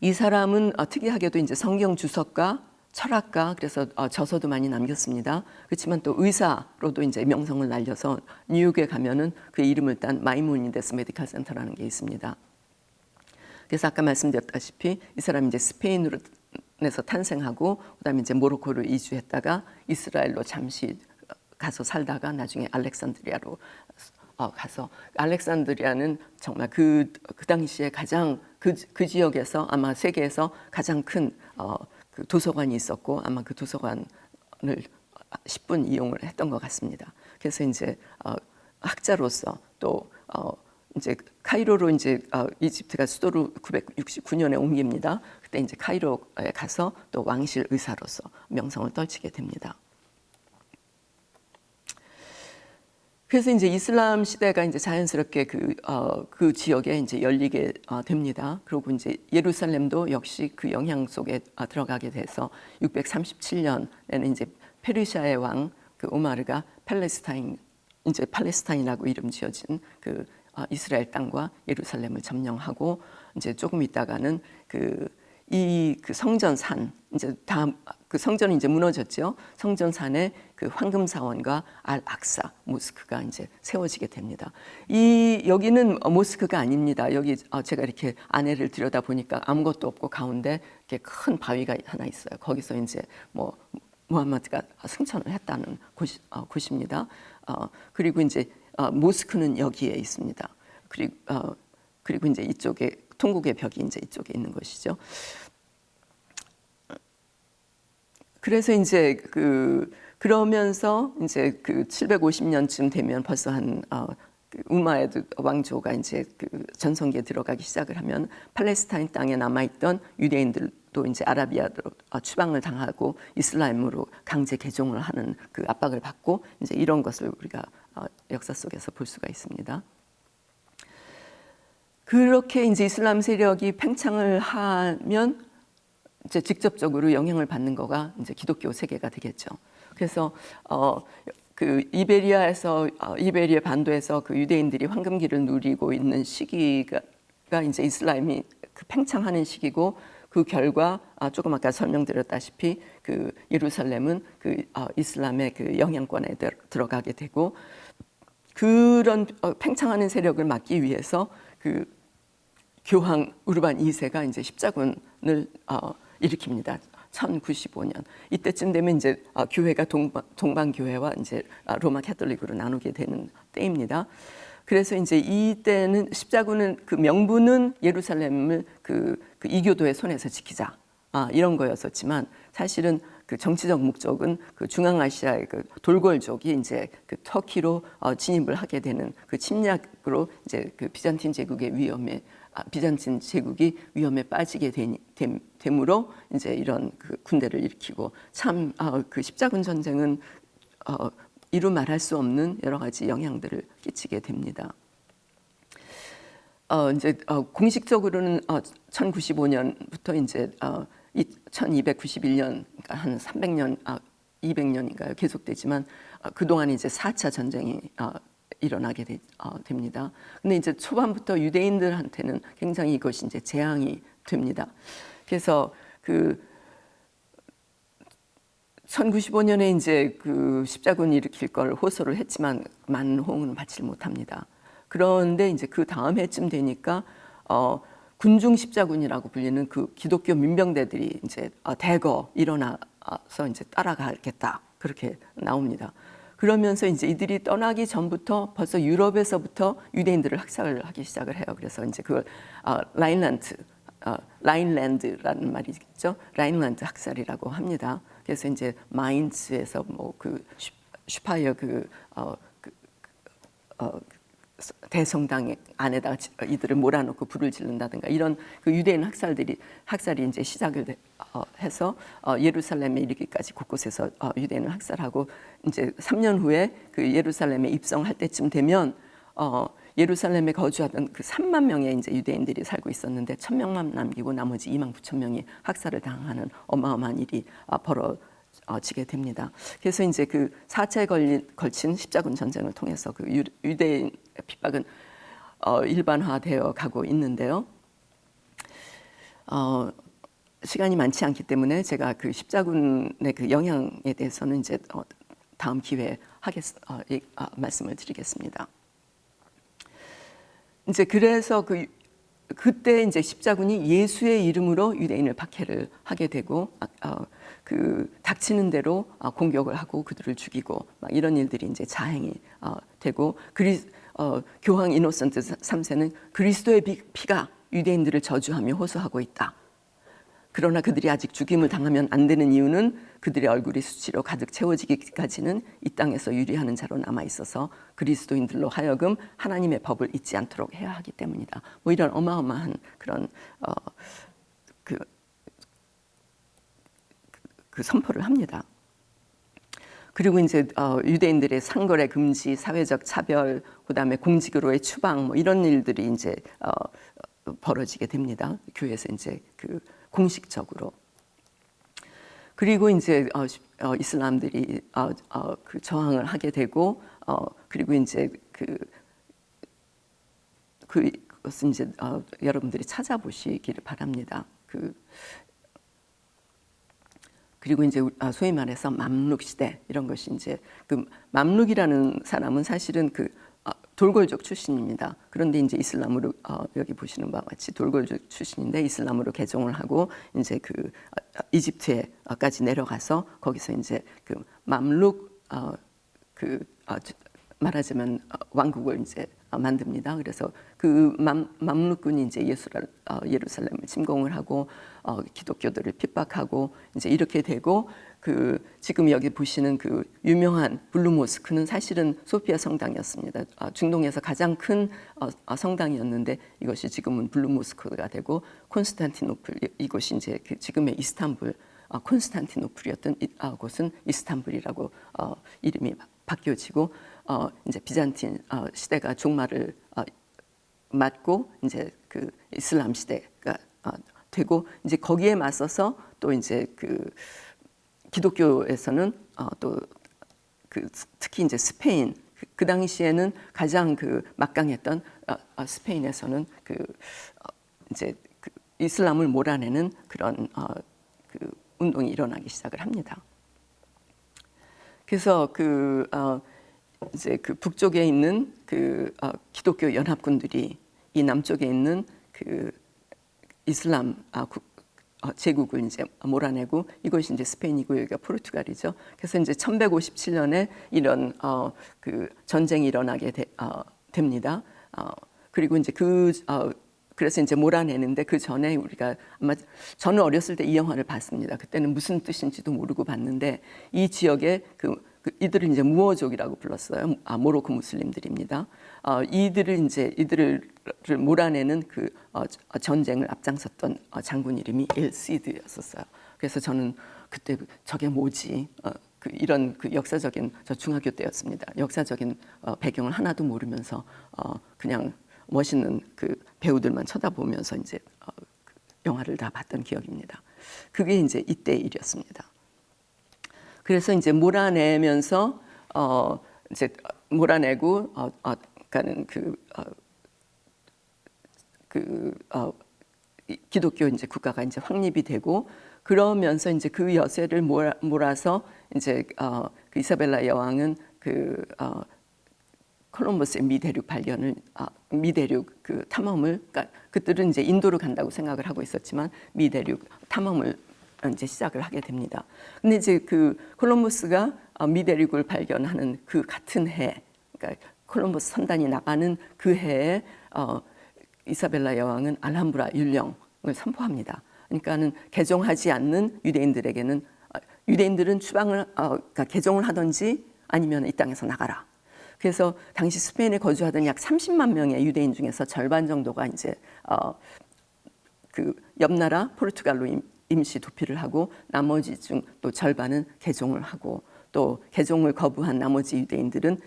이 사람은 특이하게도 이제 성경 주석가, 철학가, 그래서 저서도 많이 남겼습니다. 그렇지만 또 의사로도 이제 명성을 날려서 뉴욕에 가면은 그의 이름을 딴 마이모니데스 메디컬 센터라는 게 있습니다. 그래서 아까 말씀드렸다시피 이 사람이 이제 스페인에서 탄생하고 그다음에 이제 모로코를 이주했다가 이스라엘로 잠시 가서 살다가 나중에 알렉산드리아로 가서, 알렉산드리아는 정말 그 당시에 가장 그 지역에서 아마 세계에서 가장 큰 그 도서관이 있었고 아마 그 도서관을 10분 이용을 했던 것 같습니다. 그래서 이제 학자로서 또 이제 카이로로 이제 이집트가 수도를 969년에 옮깁니다. 그때 이제 카이로에 가서 또 왕실 의사로서 명성을 떨치게 됩니다. 그래서 이제 이슬람 시대가 이제 자연스럽게 그 지역에 이제 열리게 됩니다. 그리고 이제 예루살렘도 역시 그 영향 속에 들어가게 돼서 637년에는 이제 페르시아의 왕 그 오마르가 팔레스타인이라고 이름 지어진 그 이스라엘 땅과 예루살렘을 점령하고 이제 조금 있다가는 그 성전산, 이제 다 그 성전이 이제 무너졌죠. 성전산에 그 황금 사원과 알 악사 모스크가 이제 세워지게 됩니다. 여기는 모스크가 아닙니다. 여기 제가 이렇게 안에를 들여다 보니까 아무것도 없고 가운데 이렇게 큰 바위가 하나 있어요. 거기서 이제 무함마드가 승천을 했다는 곳입니다. 그리고 이제 모스크는 여기에 있습니다. 그리고 이제 이쪽에 통곡의 벽이 이제 이쪽에 있는 것이죠. 그래서 이제 그러면서 이제 그 750년쯤 되면 벌써 우마야드 왕조가 이제 그 전성기에 들어가기 시작을 하면 팔레스타인 땅에 남아있던 유대인들도 이제 아라비아로 추방을 당하고 이슬람으로 강제 개종을 하는 그 압박을 받고 이제 이런 것을 우리가 역사 속에서 볼 수가 있습니다. 그렇게 이제 이슬람 세력이 팽창을 하면 이제 직접적으로 영향을 받는 거가 이제 기독교 세계가 되겠죠. 그래서 그 이베리아 반도에서 그 유대인들이 황금기를 누리고 있는 시기가 이제 이슬람이 그 팽창하는 시기고 그 결과 조금 아까 설명드렸다시피 그 예루살렘은 그 이슬람의 그 영향권에 들어가게 되고 그런 팽창하는 세력을 막기 위해서 그 교황 우르반 2세가 이제 십자군을 일으킵니다. 1095년 이때쯤 되면 이제 교회가 동방 교회와 이제 로마 캐톨릭으로 나누게 되는 때입니다. 그래서 이제 이때는 십자군은 그 명분은 예루살렘을 그 이교도의 손에서 지키자 이런 거였었지만 사실은 그 정치적 목적은 그 중앙아시아의 그 돌골족이 이제 그 터키로 진입을 하게 되는 그 침략으로 이제 그 비잔틴 제국의 위험에 비잔틴 제국이 위험에 빠지게 됨으로 이제 이런 그 군대를 일으키고 참 그 십자군 전쟁은 이루 말할 수 없는 여러 가지 영향들을 끼치게 됩니다. 이제 공식적으로는 1095년부터 이제 1291년, 그러니까 한 300년, 200년인가요? 계속되지만 그동안 이제 4차 전쟁이 일어나게 됩니다. 근데 이제 초반부터 유대인들한테는 굉장히 이것이 이제 재앙이 됩니다. 그래서 그 1095년에 이제 그 십자군 일으킬 걸 호소를 했지만 많은 호응은 받지 못합니다. 그런데 이제 그 다음 해쯤 되니까 군중 십자군이라고 불리는 그 기독교 민병대들이 이제 대거 일어나서 이제 따라가겠다 그렇게 나옵니다. 그러면서 이제 이들이 떠나기 전부터 벌써 유럽에서부터 유대인들을 학살을 하기 시작을 해요. 그래서 이제 그걸 라인랜드라는 말이겠죠. 라인란드 학살이라고 합니다. 그래서 이제 마인츠에서 뭐 그 슈파이어 대성당 안에다가 이들을 몰아넣고 불을 지른다든가 이런 그 유대인 학살이 이제 시작을 해서 예루살렘에 이르기까지 곳곳에서 유대인을 학살하고 이제 3년 후에 그 예루살렘에 입성할 때쯤 되면 예루살렘에 거주하던 그 3만 명의 이제 유대인들이 살고 있었는데 1,000명만 남기고 나머지 2만 9천 명이 학살을 당하는 어마어마한 일이 벌어지게 됩니다. 그래서 이제 그 4차에 걸친 십자군 전쟁을 통해서 그 유대인 핍박은 일반화되어 가고 있는데요. 시간이 많지 않기 때문에 제가 그 십자군의 그 영향에 대해서는 이제 다음 기회에 말씀을 드리겠습니다. 이제 그래서 그때 이제 십자군이 예수의 이름으로 유대인을 박해를 하게 되고 그 닥치는 대로 공격을 하고 그들을 죽이고 막 이런 일들이 이제 자행이 되고 교황 이노센트 3세는 그리스도의 피가 유대인들을 저주하며 호소하고 있다. 그러나 그들이 아직 죽임을 당하면 안 되는 이유는 그들의 얼굴이 수치로 가득 채워지기까지는 이 땅에서 유리하는 자로 남아 있어서 그리스도인들로 하여금 하나님의 법을 잊지 않도록 해야 하기 때문이다. 뭐 이런 어마어마한 그런 그 선포를 합니다. 그리고 이제 유대인들의 상거래 금지, 사회적 차별, 그다음에 공직으로의 추방 뭐 이런 일들이 이제 벌어지게 됩니다. 교회에서 이제 그 공식적으로. 그리고 이제 이슬람들이 그 저항을 하게 되고 그리고 이제 그것은 이제 여러분들이 찾아보시기를 바랍니다. 그리고 이제 소위 말해서 맘룩 시대 이런 것이 이제 그 맘룩이라는 사람은 사실은 그 돌골족 출신입니다. 그런데 이제 이슬람으로 여기 보시는 바와 같이 돌골족 출신인데 이슬람으로 개종을 하고 이제 그 이집트에까지 내려가서 거기서 이제 그 맘룩 말하자면 왕국을 이제 만듭니다. 그래서 그 맘룩군이 이제 예루살렘을 침공을 하고 기독교들을 핍박하고 이제 이렇게 되고 지금 여기 보시는 그 유명한 블루 모스크는 사실은 소피아 성당이었습니다. 중동에서 가장 큰 성당이었는데 이것이 지금은 블루 모스크가 되고 콘스탄티노플 이것이 이제 지금의 이스탄불 콘스탄티노플이었던 곳은 이스탄불이라고 이름이 바뀌어지고 이제 비잔틴 시대가 종말을 맞고 이제 그 이슬람 시대가 되고 이제 거기에 맞서서 또 이제 그 기독교에서는 또 특히 이제 스페인 그 당시에는 가장 막강했던 스페인에서는 이제 이슬람을 몰아내는 그런 운동이 일어나기 시작을 합니다. 그래서 이제 북쪽에 있는 기독교 연합군들이 이 남쪽에 있는 그 이슬람 제국을 이제 몰아내고 이것이 이제 스페인이고 여기가 포르투갈이죠. 그래서 이제 1157년에 이런 그 전쟁이 일어나게 됩니다. 그리고 이제 그래서 이제 몰아내는데 그 전에 우리가 아마 저는 어렸을 때 이 영화를 봤습니다. 그때는 무슨 뜻인지도 모르고 봤는데 이 지역에 이들을 이제 무어족이라고 불렀어요. 모로코 무슬림들입니다. 이들을 몰아내는 그 전쟁을 앞장섰던 장군 이름이 엘시드였었어요. 그래서 저는 그때 저게 뭐지? 이런 역사적인 저 중학교 때였습니다. 역사적인 배경을 하나도 모르면서 그냥 멋있는 그 배우들만 쳐다보면서 이제 영화를 다 봤던 기억입니다. 그게 이제 이때 일이었습니다. 그래서 이제 몰아내면서 이제 몰아내고 가는 기독교 이제 국가가 이제 확립이 되고 그러면서 이제 그 여세를 몰아서 이제 그 이사벨라 여왕은 콜럼버스의 미대륙 발견을 미대륙 그 탐험을 그러니까 그들은 이제 인도로 간다고 생각을 하고 있었지만 미대륙 탐험을 이제 시작을 하게 됩니다. 근데 이제 그 콜럼버스가 미대륙을 발견하는 그 같은 해, 그러니까 콜럼버스 선단이 나가는 그 해에 이사벨라 여왕은 알함브라 율령을 선포합니다. 그러니까는 개종하지 않는 유대인들에게는 유대인들은 그러니까 개종을 하든지 아니면 이 땅에서 나가라. 그래서 당시 스페인에 거주하던 약 30만 명의 유대인 중에서 절반 정도가 이제 그 옆나라 포르투갈로 임시 도피를 하고 나머지 중 또 절반은 개종을 하고 또 개종을 거부한 나머지 유대인들은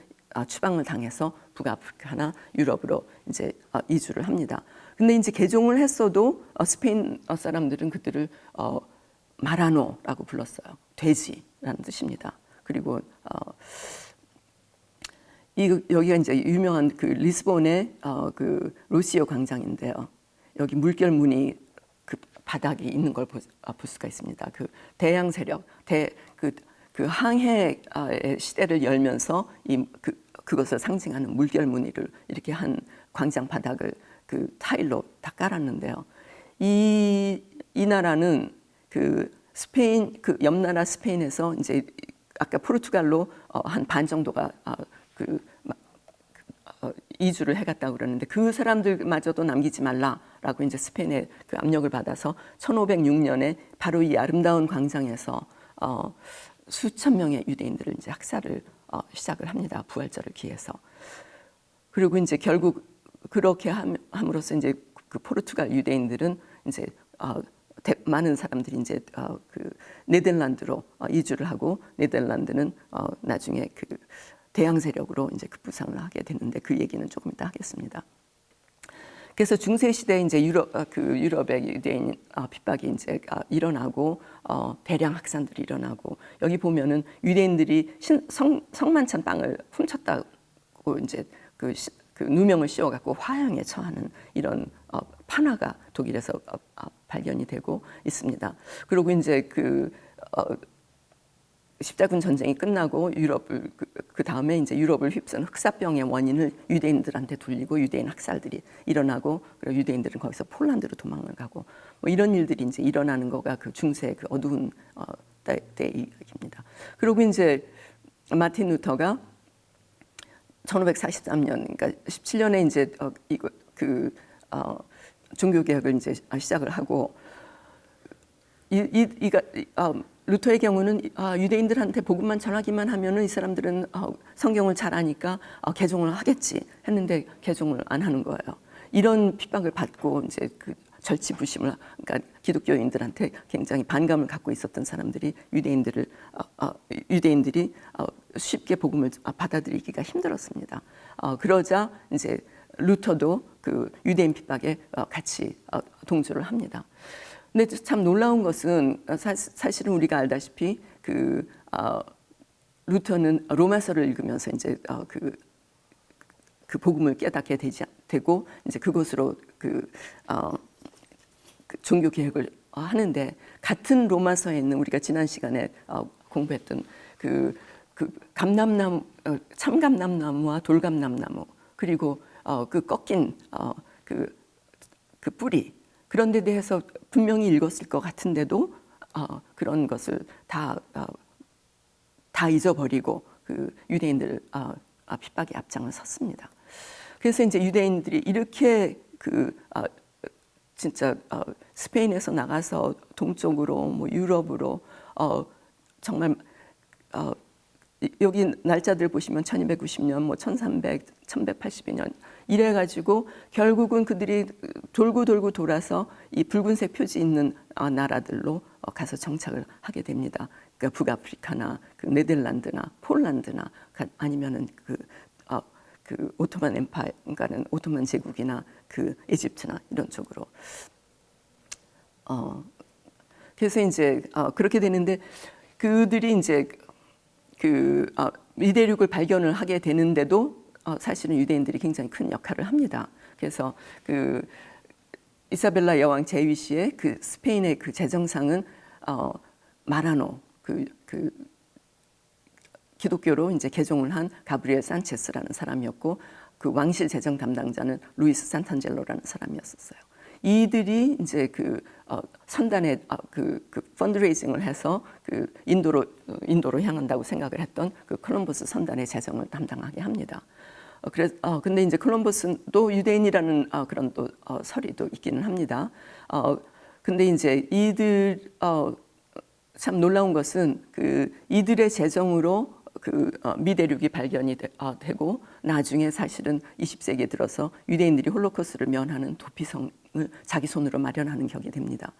추방을 당해서 북아프리카나 유럽으로 이제 이주를 합니다. 근데 이제 개종을 했어도 스페인 사람들은 그들을 마라노라고 불렀어요. 돼지라는 뜻입니다. 그리고 여기가 이제 유명한 그 리스본의 그 로시오 광장인데요. 여기 물결무늬 그 바닥이 있는 걸 볼 수가 있습니다. 그 대양 세력, 그 항해의 시대를 열면서 그것을 상징하는 물결무늬를 이렇게 한 광장 바닥을 그 타일로 다 깔았는데요. 이 나라는 그 스페인 그 옆나라 스페인에서 이제 아까 포르투갈로 한 반 정도가 이주를 해갔다고 그러는데 그 사람들마저도 남기지 말라라고 이제 스페인의 그 압력을 받아서 1506년에 바로 이 아름다운 광장에서 수천 명의 유대인들을 이제 학살을 시작을 합니다. 부활절을 기해서. 그리고 이제 결국 그렇게 함으로써 이제 그 포르투갈 유대인들은 이제 많은 사람들이 이제 그 네덜란드로 이주를 하고 네덜란드는 나중에 그 대양 세력으로 이제 급부상을 하게 되는데 그 얘기는 조금 이따 하겠습니다. 그래서 중세 시대에 이제 유럽의 유대인 핍박이 이제 일어나고 대량 학살들이 일어나고 여기 보면은 유대인들이 성만찬 빵을 훔쳤다고 이제 그 누명을 씌워갖고 화형에 처하는 이런 판화가 독일에서 발견이 되고 있습니다. 그리고 이제 십자군 전쟁이 끝나고 유럽을 그 다음에 이제 유럽을 휩쓴 흑사병의 원인을 유대인들한테 돌리고 유대인 학살들이 일어나고 그리고 유대인들은 거기서 폴란드로 도망을 가고 뭐 이런 일들이 이제 일어나는 거가 그 중세 그 어두운 때의 이야기입니다. 그리고 이제 마틴 루터가 1543년 그러니까 17년에 이제 종교 개혁을 이제 시작을 하고 루터의 경우는 유대인들한테 복음만 전하기만 하면은 이 사람들은 성경을 잘 아니까 개종을 하겠지 했는데 개종을 안 하는 거예요. 이런 핍박을 받고 이제 그 절치부심을 그러니까 기독교인들한테 굉장히 반감을 갖고 있었던 사람들이 유대인들이 쉽게 복음을 받아들이기가 힘들었습니다. 그러자 이제 루터도 그 유대인 핍박에 같이 동조를 합니다. 근데 참 놀라운 것은 사실은 우리가 알다시피 루터는 로마서를 읽으면서 이제 그 복음을 깨닫게 되고 이제 그것으로 그 종교 개혁을 하는데 같은 로마서에 있는 우리가 지난 시간에 공부했던 그 감람나무 참감람나무와 돌감람나무 그리고 그 꺾인 그 뿌리 그런 데 대해서 분명히 읽었을 것 같은데도 그런 것을 다 잊어버리고 그 유대인들 핍박의 앞장을 섰습니다. 그래서 이제 유대인들이 이렇게 진짜 스페인에서 나가서 동쪽으로 뭐 유럽으로 정말 여기 날짜들 보시면 1290년, 뭐 1300, 1182년 이래가지고 결국은 그들이 돌고 돌아서 이 붉은색 표지 있는 나라들로 가서 정착을 하게 됩니다. 그러니까 북아프리카나 그 네덜란드나 폴란드나 아니면은 그 오토만 엠파이어, 그러니까는 오토만 제국이나 그 이집트나 이런 쪽으로. 그래서 이제 그렇게 되는데 그들이 이제 미대륙을 발견을 하게 되는데도 사실은 유대인들이 굉장히 큰 역할을 합니다. 그래서 그 이사벨라 여왕 제위시의 그 스페인의 그 재정상은 마라노 그 기독교로 이제 개종을 한 가브리엘 산체스라는 사람이었고 그 왕실 재정 담당자는 루이스 산탄젤로라는 사람이었었어요. 이들이 이제 그 선단에 그 펀드레이징을 해서 그 인도로 향한다고 생각을 했던 그 콜럼버스 선단의 재정을 담당하게 합니다. 근데 이제 콜럼버스도 유대인이라는 그런 또 설이 또 있기는 합니다. 근데 이제 이들 참 놀라운 것은 그 이들의 재정으로 미대륙이 발견이 되고 나중에 사실은 20세기에 들어서 유대인들이 홀로코스트를 면하는 도피성을 자기 손으로 마련하는 격이 됩니다.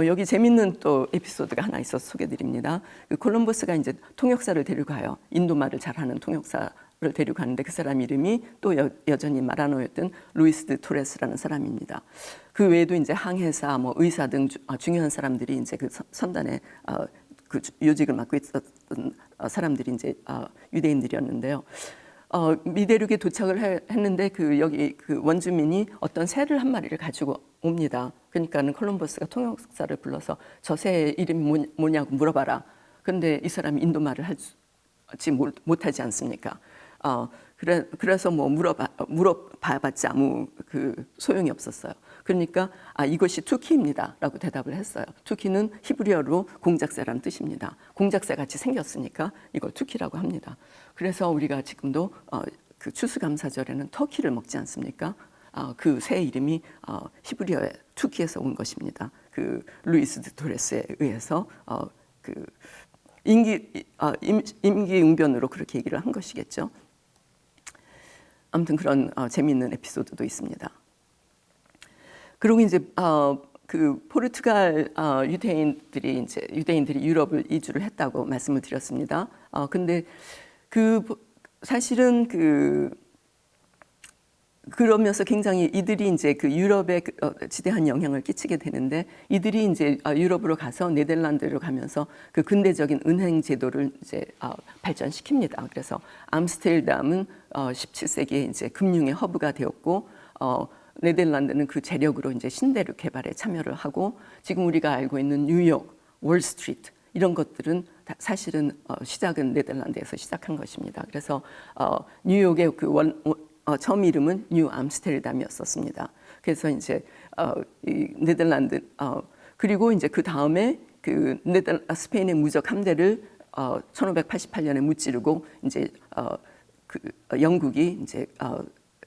여기 재밌는 또 에피소드가 하나 있어서 소개드립니다. 그 콜럼버스가 이제 통역사를 데려가요. 인도말을 잘하는 통역사를 데려가는데 그 사람 이름이 또 여전히 마라노였던 루이스 드 토레스라는 사람입니다. 그 외에도 이제 항해사, 뭐 의사 등 중요한 사람들이 이제 그 선단에 그 요직을 맡고 있었던 사람들이 이제 유대인들이었는데요. 미대륙에 도착을 했는데 여기 그 원주민이 어떤 새를 한 마리를 가지고 옵니다. 그러니까는 콜럼버스가 통역사를 불러서 저 새 이름이 뭐냐고 물어봐라. 근데 이 사람이 인도말을 하지 못하지 않습니까? 그래서 뭐 물어봐봤자 아무 그 소용이 없었어요. 그러니까 이것이 투키입니다라고 대답을 했어요. 투키는 히브리어로 공작새라는 뜻입니다. 공작새 같이 생겼으니까 이걸 투키라고 합니다. 그래서 우리가 지금도 그 추수감사절에는 터키를 먹지 않습니까? 그 새 이름이 히브리어의 투키에서 온 것입니다. 그 루이스 드 토레스에 의해서 그 임기응변으로 그렇게 얘기를 한 것이겠죠. 아무튼 그런 재미있는 에피소드도 있습니다. 그리고 이제 그 포르투갈 유대인들이 유럽을 이주를 했다고 말씀을 드렸습니다. 근데 사실은 그러면서 굉장히 이들이 이제 그 유럽에 지대한 영향을 끼치게 되는데 이들이 이제 유럽으로 가서 네덜란드로 가면서 그 근대적인 은행 제도를 이제 발전시킵니다. 그래서 암스테르담은 17세기에 이제 금융의 허브가 되었고 네덜란드는 그 재력으로 이제 신대륙 개발에 참여를 하고 지금 우리가 알고 있는 뉴욕, 월스트리트 이런 것들은 사실은 시작은 네덜란드에서 시작한 것입니다. 그래서 뉴욕의 처음 이름은 뉴 암스테르담이었었습니다. 그래서 이제 이 네덜란드 그리고 이제 그 다음에 그 스페인의 무적 함대를 1588년에 무찌르고 이제 영국이 이제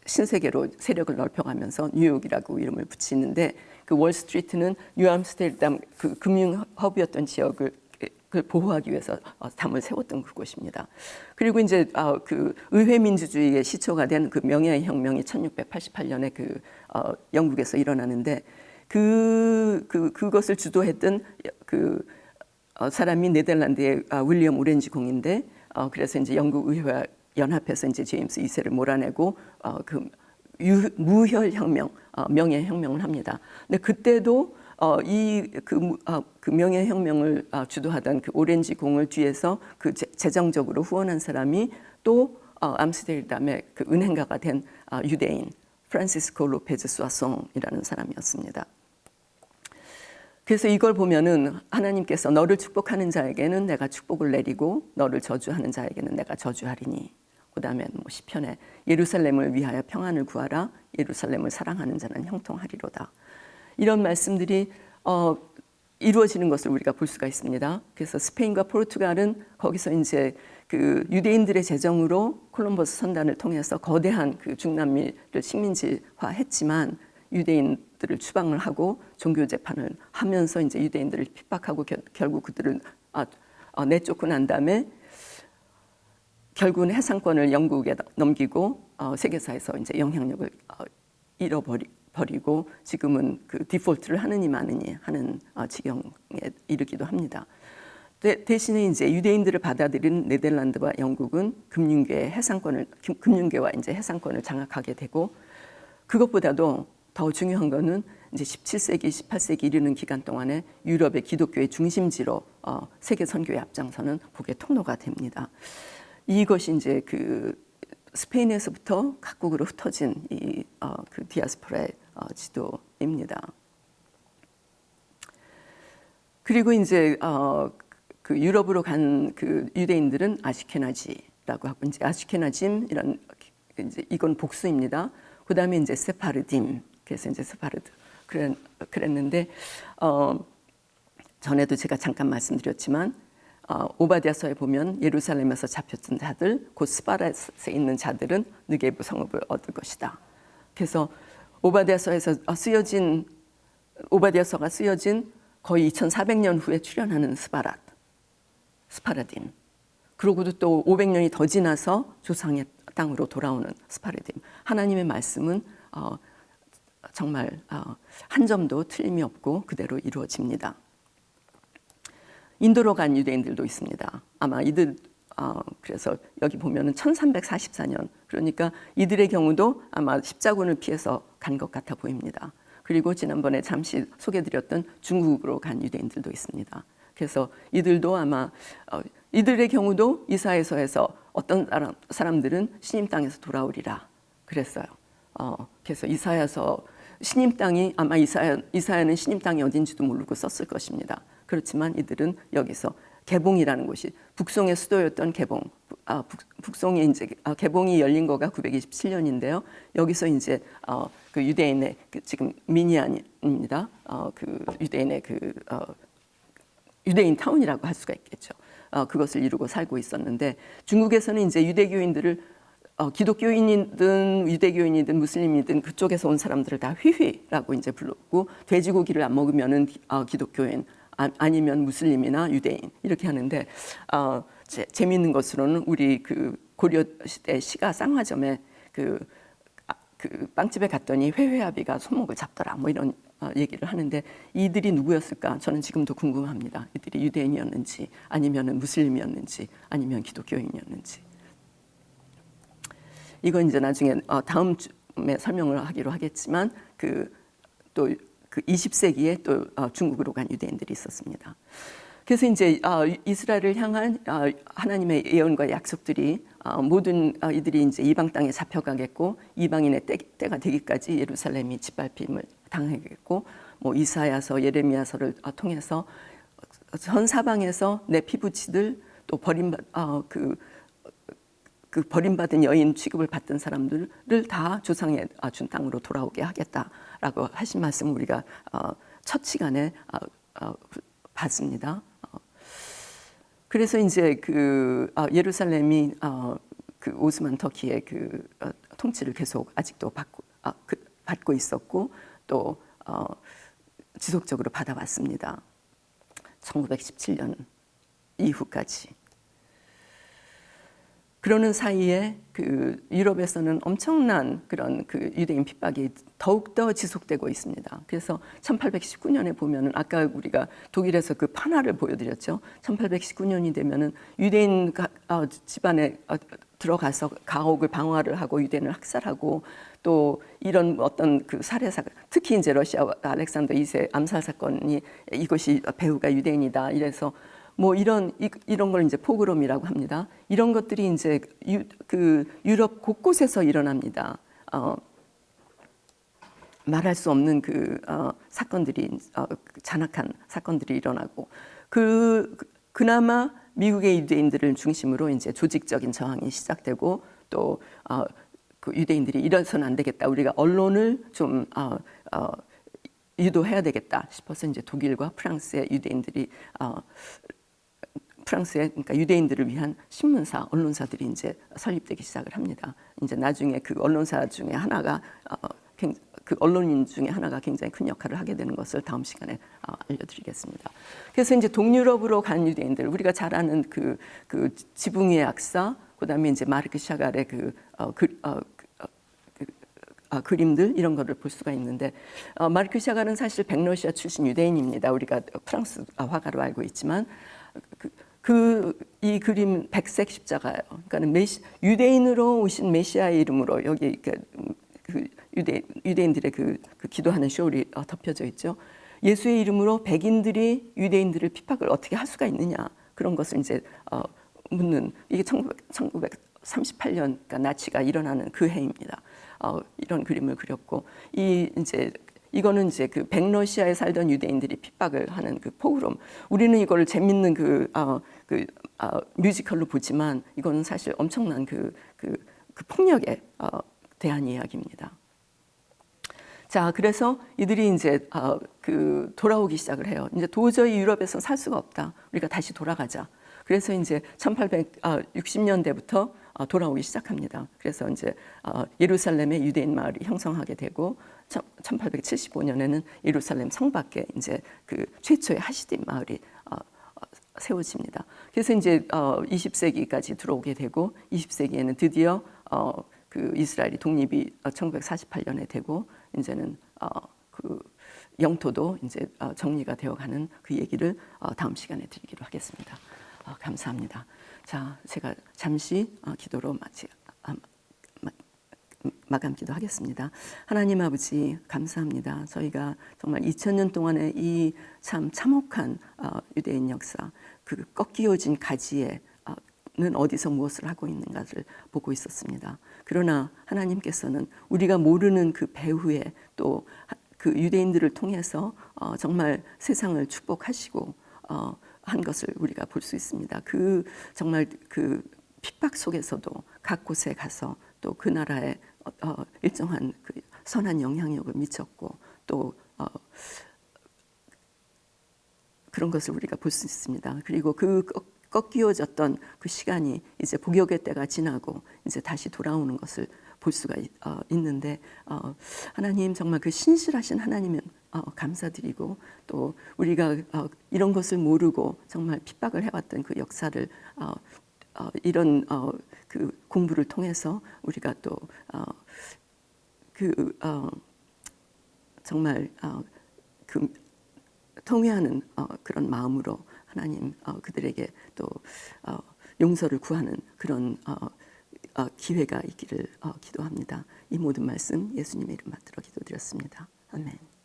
신세계로 세력을 넓혀가면서 뉴욕이라고 이름을 붙이는데 그 월스트리트는 뉴 암스테르담 그 금융 허브였던 지역을 보호하기 위해서 담을 세웠던 그곳입니다. 그리고 이제 그 의회 민주주의의 시초가 된 그 명예혁명이 1688년에 그 영국에서 일어나는데 그것을 주도했던 그 사람이 네덜란드의 윌리엄 오렌지 공인데 그래서 이제 영국 의회와 연합해서 이제 제임스 2세를 몰아내고 그 무혈혁명, 명예혁명을 합니다. 근데 그때도 그 명예혁명을 주도하던 그 오렌지 공을 뒤에서 그 재정적으로 후원한 사람이 또 암스테르담의 그 은행가가 된 유대인 프란시스코 로페즈 수아송이라는 사람이었습니다. 그래서 이걸 보면은 하나님께서 너를 축복하는 자에게는 내가 축복을 내리고 너를 저주하는 자에게는 내가 저주하리니. 그다음에 뭐 시편에 예루살렘을 위하여 평안을 구하라. 예루살렘을 사랑하는 자는 형통하리로다. 이런 말씀들이 이루어지는 것을 우리가 볼 수가 있습니다. 그래서 스페인과 포르투갈은 거기서 이제 그 유대인들의 재정으로 콜럼버스 선단을 통해서 거대한 그 중남미를 식민지화했지만 유대인들을 추방을 하고 종교 재판을 하면서 이제 유대인들을 핍박하고 결국 그들을 내쫓고 난 다음에 결국은 해상권을 영국에 넘기고 세계사에서 이제 영향력을 잃어버리고 지금은 그 디폴트를 하느니 마느니 하는 지경에 이르기도 합니다. 대신에 이제 유대인들을 받아들인 네덜란드와 영국은 금융계와 이제 해상권을 장악하게 되고, 그것보다도 더 중요한 거는 이제 17세기, 18세기 이르는 기간 동안에 유럽의 기독교의 중심지로 세계 선교에 앞장서는 복의 통로가 됩니다. 이것이 이제 그 스페인에서부터 각국으로 흩어진 그 디아스포라의 지도입니다. 그리고 이제 그 유럽으로 간 그 유대인들은 아시케나지라고 하고, 이제 아시케나짐 이런 이제 이건 복수입니다. 그 다음에 이제 세파르딤, 그래서 이제 세파르드 그랬는데 전에도 제가 잠깐 말씀드렸지만 오바댜서에 보면 예루살렘에서 잡혔던 자들, 곧 스바랴에 있는 자들은 느게브 성읍을 얻을 것이다. 그래서 오바댜서가 쓰여진 거의 2400년 후에 출현하는 스파라딤. 그러고도 또 500년이 더 지나서 조상의 땅으로 돌아오는 스파라딤. 하나님의 말씀은 정말 한 점도 틀림이 없고 그대로 이루어집니다. 인도로 간 유대인들도 있습니다. 아마 이들 그래서 여기 보면은 1344년, 그러니까 이들의 경우도 아마 십자군을 피해서 간 것 같아 보입니다. 그리고 지난번에 잠시 소개드렸던 중국으로 간 유대인들도 있습니다. 그래서 이들도 아마 이들의 경우도 이사야서에서 어떤 사람들은 신임 땅에서 돌아오리라 그랬어요. 그래서 이사야서 신임 땅이 아마 이사야는 신임 땅이 어딘지도 모르고 썼을 것입니다. 그렇지만 이들은 여기서 개봉이라는 곳이 북송의 수도였던 북송이 이제 개봉이 열린 거가 927년인데요. 여기서 이제 그 유대인의 지금 미니안입니다. 그 유대인의 유대인 타운이라고 할 수가 있겠죠. 그것을 이루고 살고 있었는데, 중국에서는 이제 유대교인들을 기독교인이든 유대교인이든 무슬림이든 그쪽에서 온 사람들을 다 휘휘라고 이제 불렀고, 돼지고기를 안 먹으면은 기독교인, 아니면 무슬림이나 유대인 이렇게 하는데, 재미있는 것으로는 우리 그 고려 시대 시가 쌍화점에 그 빵집에 갔더니 회회아비가 손목을 잡더라 뭐 이런 얘기를 하는데, 이들이 누구였을까 저는 지금도 궁금합니다. 이들이 유대인이었는지 아니면 무슬림이었는지 아니면 기독교인이었는지. 이건 이제 나중에 다음 주에 설명을 하기로 하겠지만 또 20세기에 또 중국으로 간 유대인들이 있었습니다. 그래서 이제 이스라엘을 향한 하나님의 예언과 약속들이 모든 이들이 이제 이방 땅에 잡혀가겠고, 이방인의 때가 되기까지 예루살렘이 짓밟힘을 당하겠고, 뭐 이사야서, 예레미야서를 통해서 전 사방에서 내 피부치들, 또 버림받은 여인 취급을 받던 사람들을 다 조상의 준 땅으로 돌아오게 하겠다라고 하신 말씀 우리가 첫 시간에 봤습니다. 그래서 이제 예루살렘이 그 오스만 터키의 통치를 계속 아직도 받고 있었고, 또 지속적으로 받아왔습니다. 1917년 이후까지. 그러는 사이에 유럽에서는 엄청난 그런 유대인 핍박이 더욱더 지속되고 있습니다. 그래서 1819년에 보면은 아까 우리가 독일에서 그 판화를 보여드렸죠. 1819년이 되면은 유대인 집안에 들어가서 가옥을 방화를 하고 유대인을 학살하고, 또 이런 어떤 살해사, 특히 이제 러시아 알렉산더 2세 암살 사건이 이것이 배후가 유대인이다 이래서 뭐 이런 걸 이제 포그롬이라고 합니다. 이런 것들이 이제 유럽 곳곳에서 일어납니다. 말할 수 없는 사건들이 잔악한 사건들이 일어나고, 그나마 미국의 유대인들을 중심으로 이제 조직적인 저항이 시작되고, 또 유대인들이 이래서는 안 되겠다. 우리가 언론을 좀 유도해야 되겠다 싶어서 이제 독일과 프랑스의 유대인들이 프랑스의 그러니까 유대인들을 위한 신문사, 언론사들이 이제 설립되기 시작을 합니다. 이제 나중에 그 언론사 중에 하나가 그 언론인 중에 하나가 굉장히 큰 역할을 하게 되는 것을 다음 시간에 알려드리겠습니다. 그래서 이제 동유럽으로 간 유대인들, 우리가 잘 아는 그 지붕의 약사, 그다음에 이제 마르크 샤갈의 그림들 이런 거를 볼 수가 있는데 마르크 샤갈은 사실 백러시아 출신 유대인입니다. 우리가 프랑스 화가로 알고 있지만 이 그림 백색 십자가예요. 그러니까 유대인으로 오신 메시아의 이름으로 여기 유대인들의 그 기도하는 쇼리 덮여져 있죠. 예수의 이름으로 백인들이 유대인들을 핍박을 어떻게 할 수가 있느냐 그런 것을 이제 묻는 이게 1938년 그러니까 나치가 일어나는 그 해입니다. 이런 그림을 그렸고 이거는 이제 그 백러시아에 살던 유대인들이 핍박을 하는 그 포그롬. 우리는 이걸 재밌는 뮤지컬로 보지만 이거는 사실 엄청난 그 폭력에 대한 이야기입니다. 자, 그래서 이들이 이제 돌아오기 시작을 해요. 이제 도저히 유럽에서 살 수가 없다. 우리가 다시 돌아가자. 그래서 이제 1860년대부터 돌아오기 시작합니다. 그래서 이제 예루살렘의 유대인 마을이 형성하게 되고 1875년에는 예루살렘 성 밖에 이제 그 최초의 하시dim 마을이 세워집니다. 그래서 이제 20세기까지 들어오게 되고 20세기에는 드디어 그 이스라엘이 독립이 1948년에 되고 이제는 그 영토도 이제 정리가 되어가는 그 얘기를 다음 시간에 드리기로 하겠습니다. 감사합니다. 자, 제가 잠시 기도로 마감 기도하겠습니다. 하나님 아버지 감사합니다. 저희가 정말 2000년 동안의 이 참 참혹한 유대인 역사, 그 꺾이어진 가지에 는 어디서 무엇을 하고 있는가를 보고 있었습니다. 그러나 하나님께서는 우리가 모르는 그 배후에 또 그 유대인들을 통해서 정말 세상을 축복하시고 한 것을 우리가 볼 수 있습니다. 정말 그 핍박 속에서도 각 곳에 가서 또 그 나라에 일정한 그 선한 영향력을 미쳤고 또 그런 것을 우리가 볼 수 있습니다. 그리고 꺾이어졌던 그 시간이 이제 복역의 때가 지나고 이제 다시 돌아오는 것을 볼 수가 있는데 하나님 정말 그 신실하신 하나님은 감사드리고 또 우리가 이런 것을 모르고 정말 핍박을 해왔던 그 역사를 이런 그 공부를 통해서 우리가 또 정말 통회하는 그런 마음으로 하나님 그들에게 또 용서를 구하는 그런 기회가 있기를 기도합니다. 이 모든 말씀 예수님의 이름 받들어 기도드렸습니다. 아멘.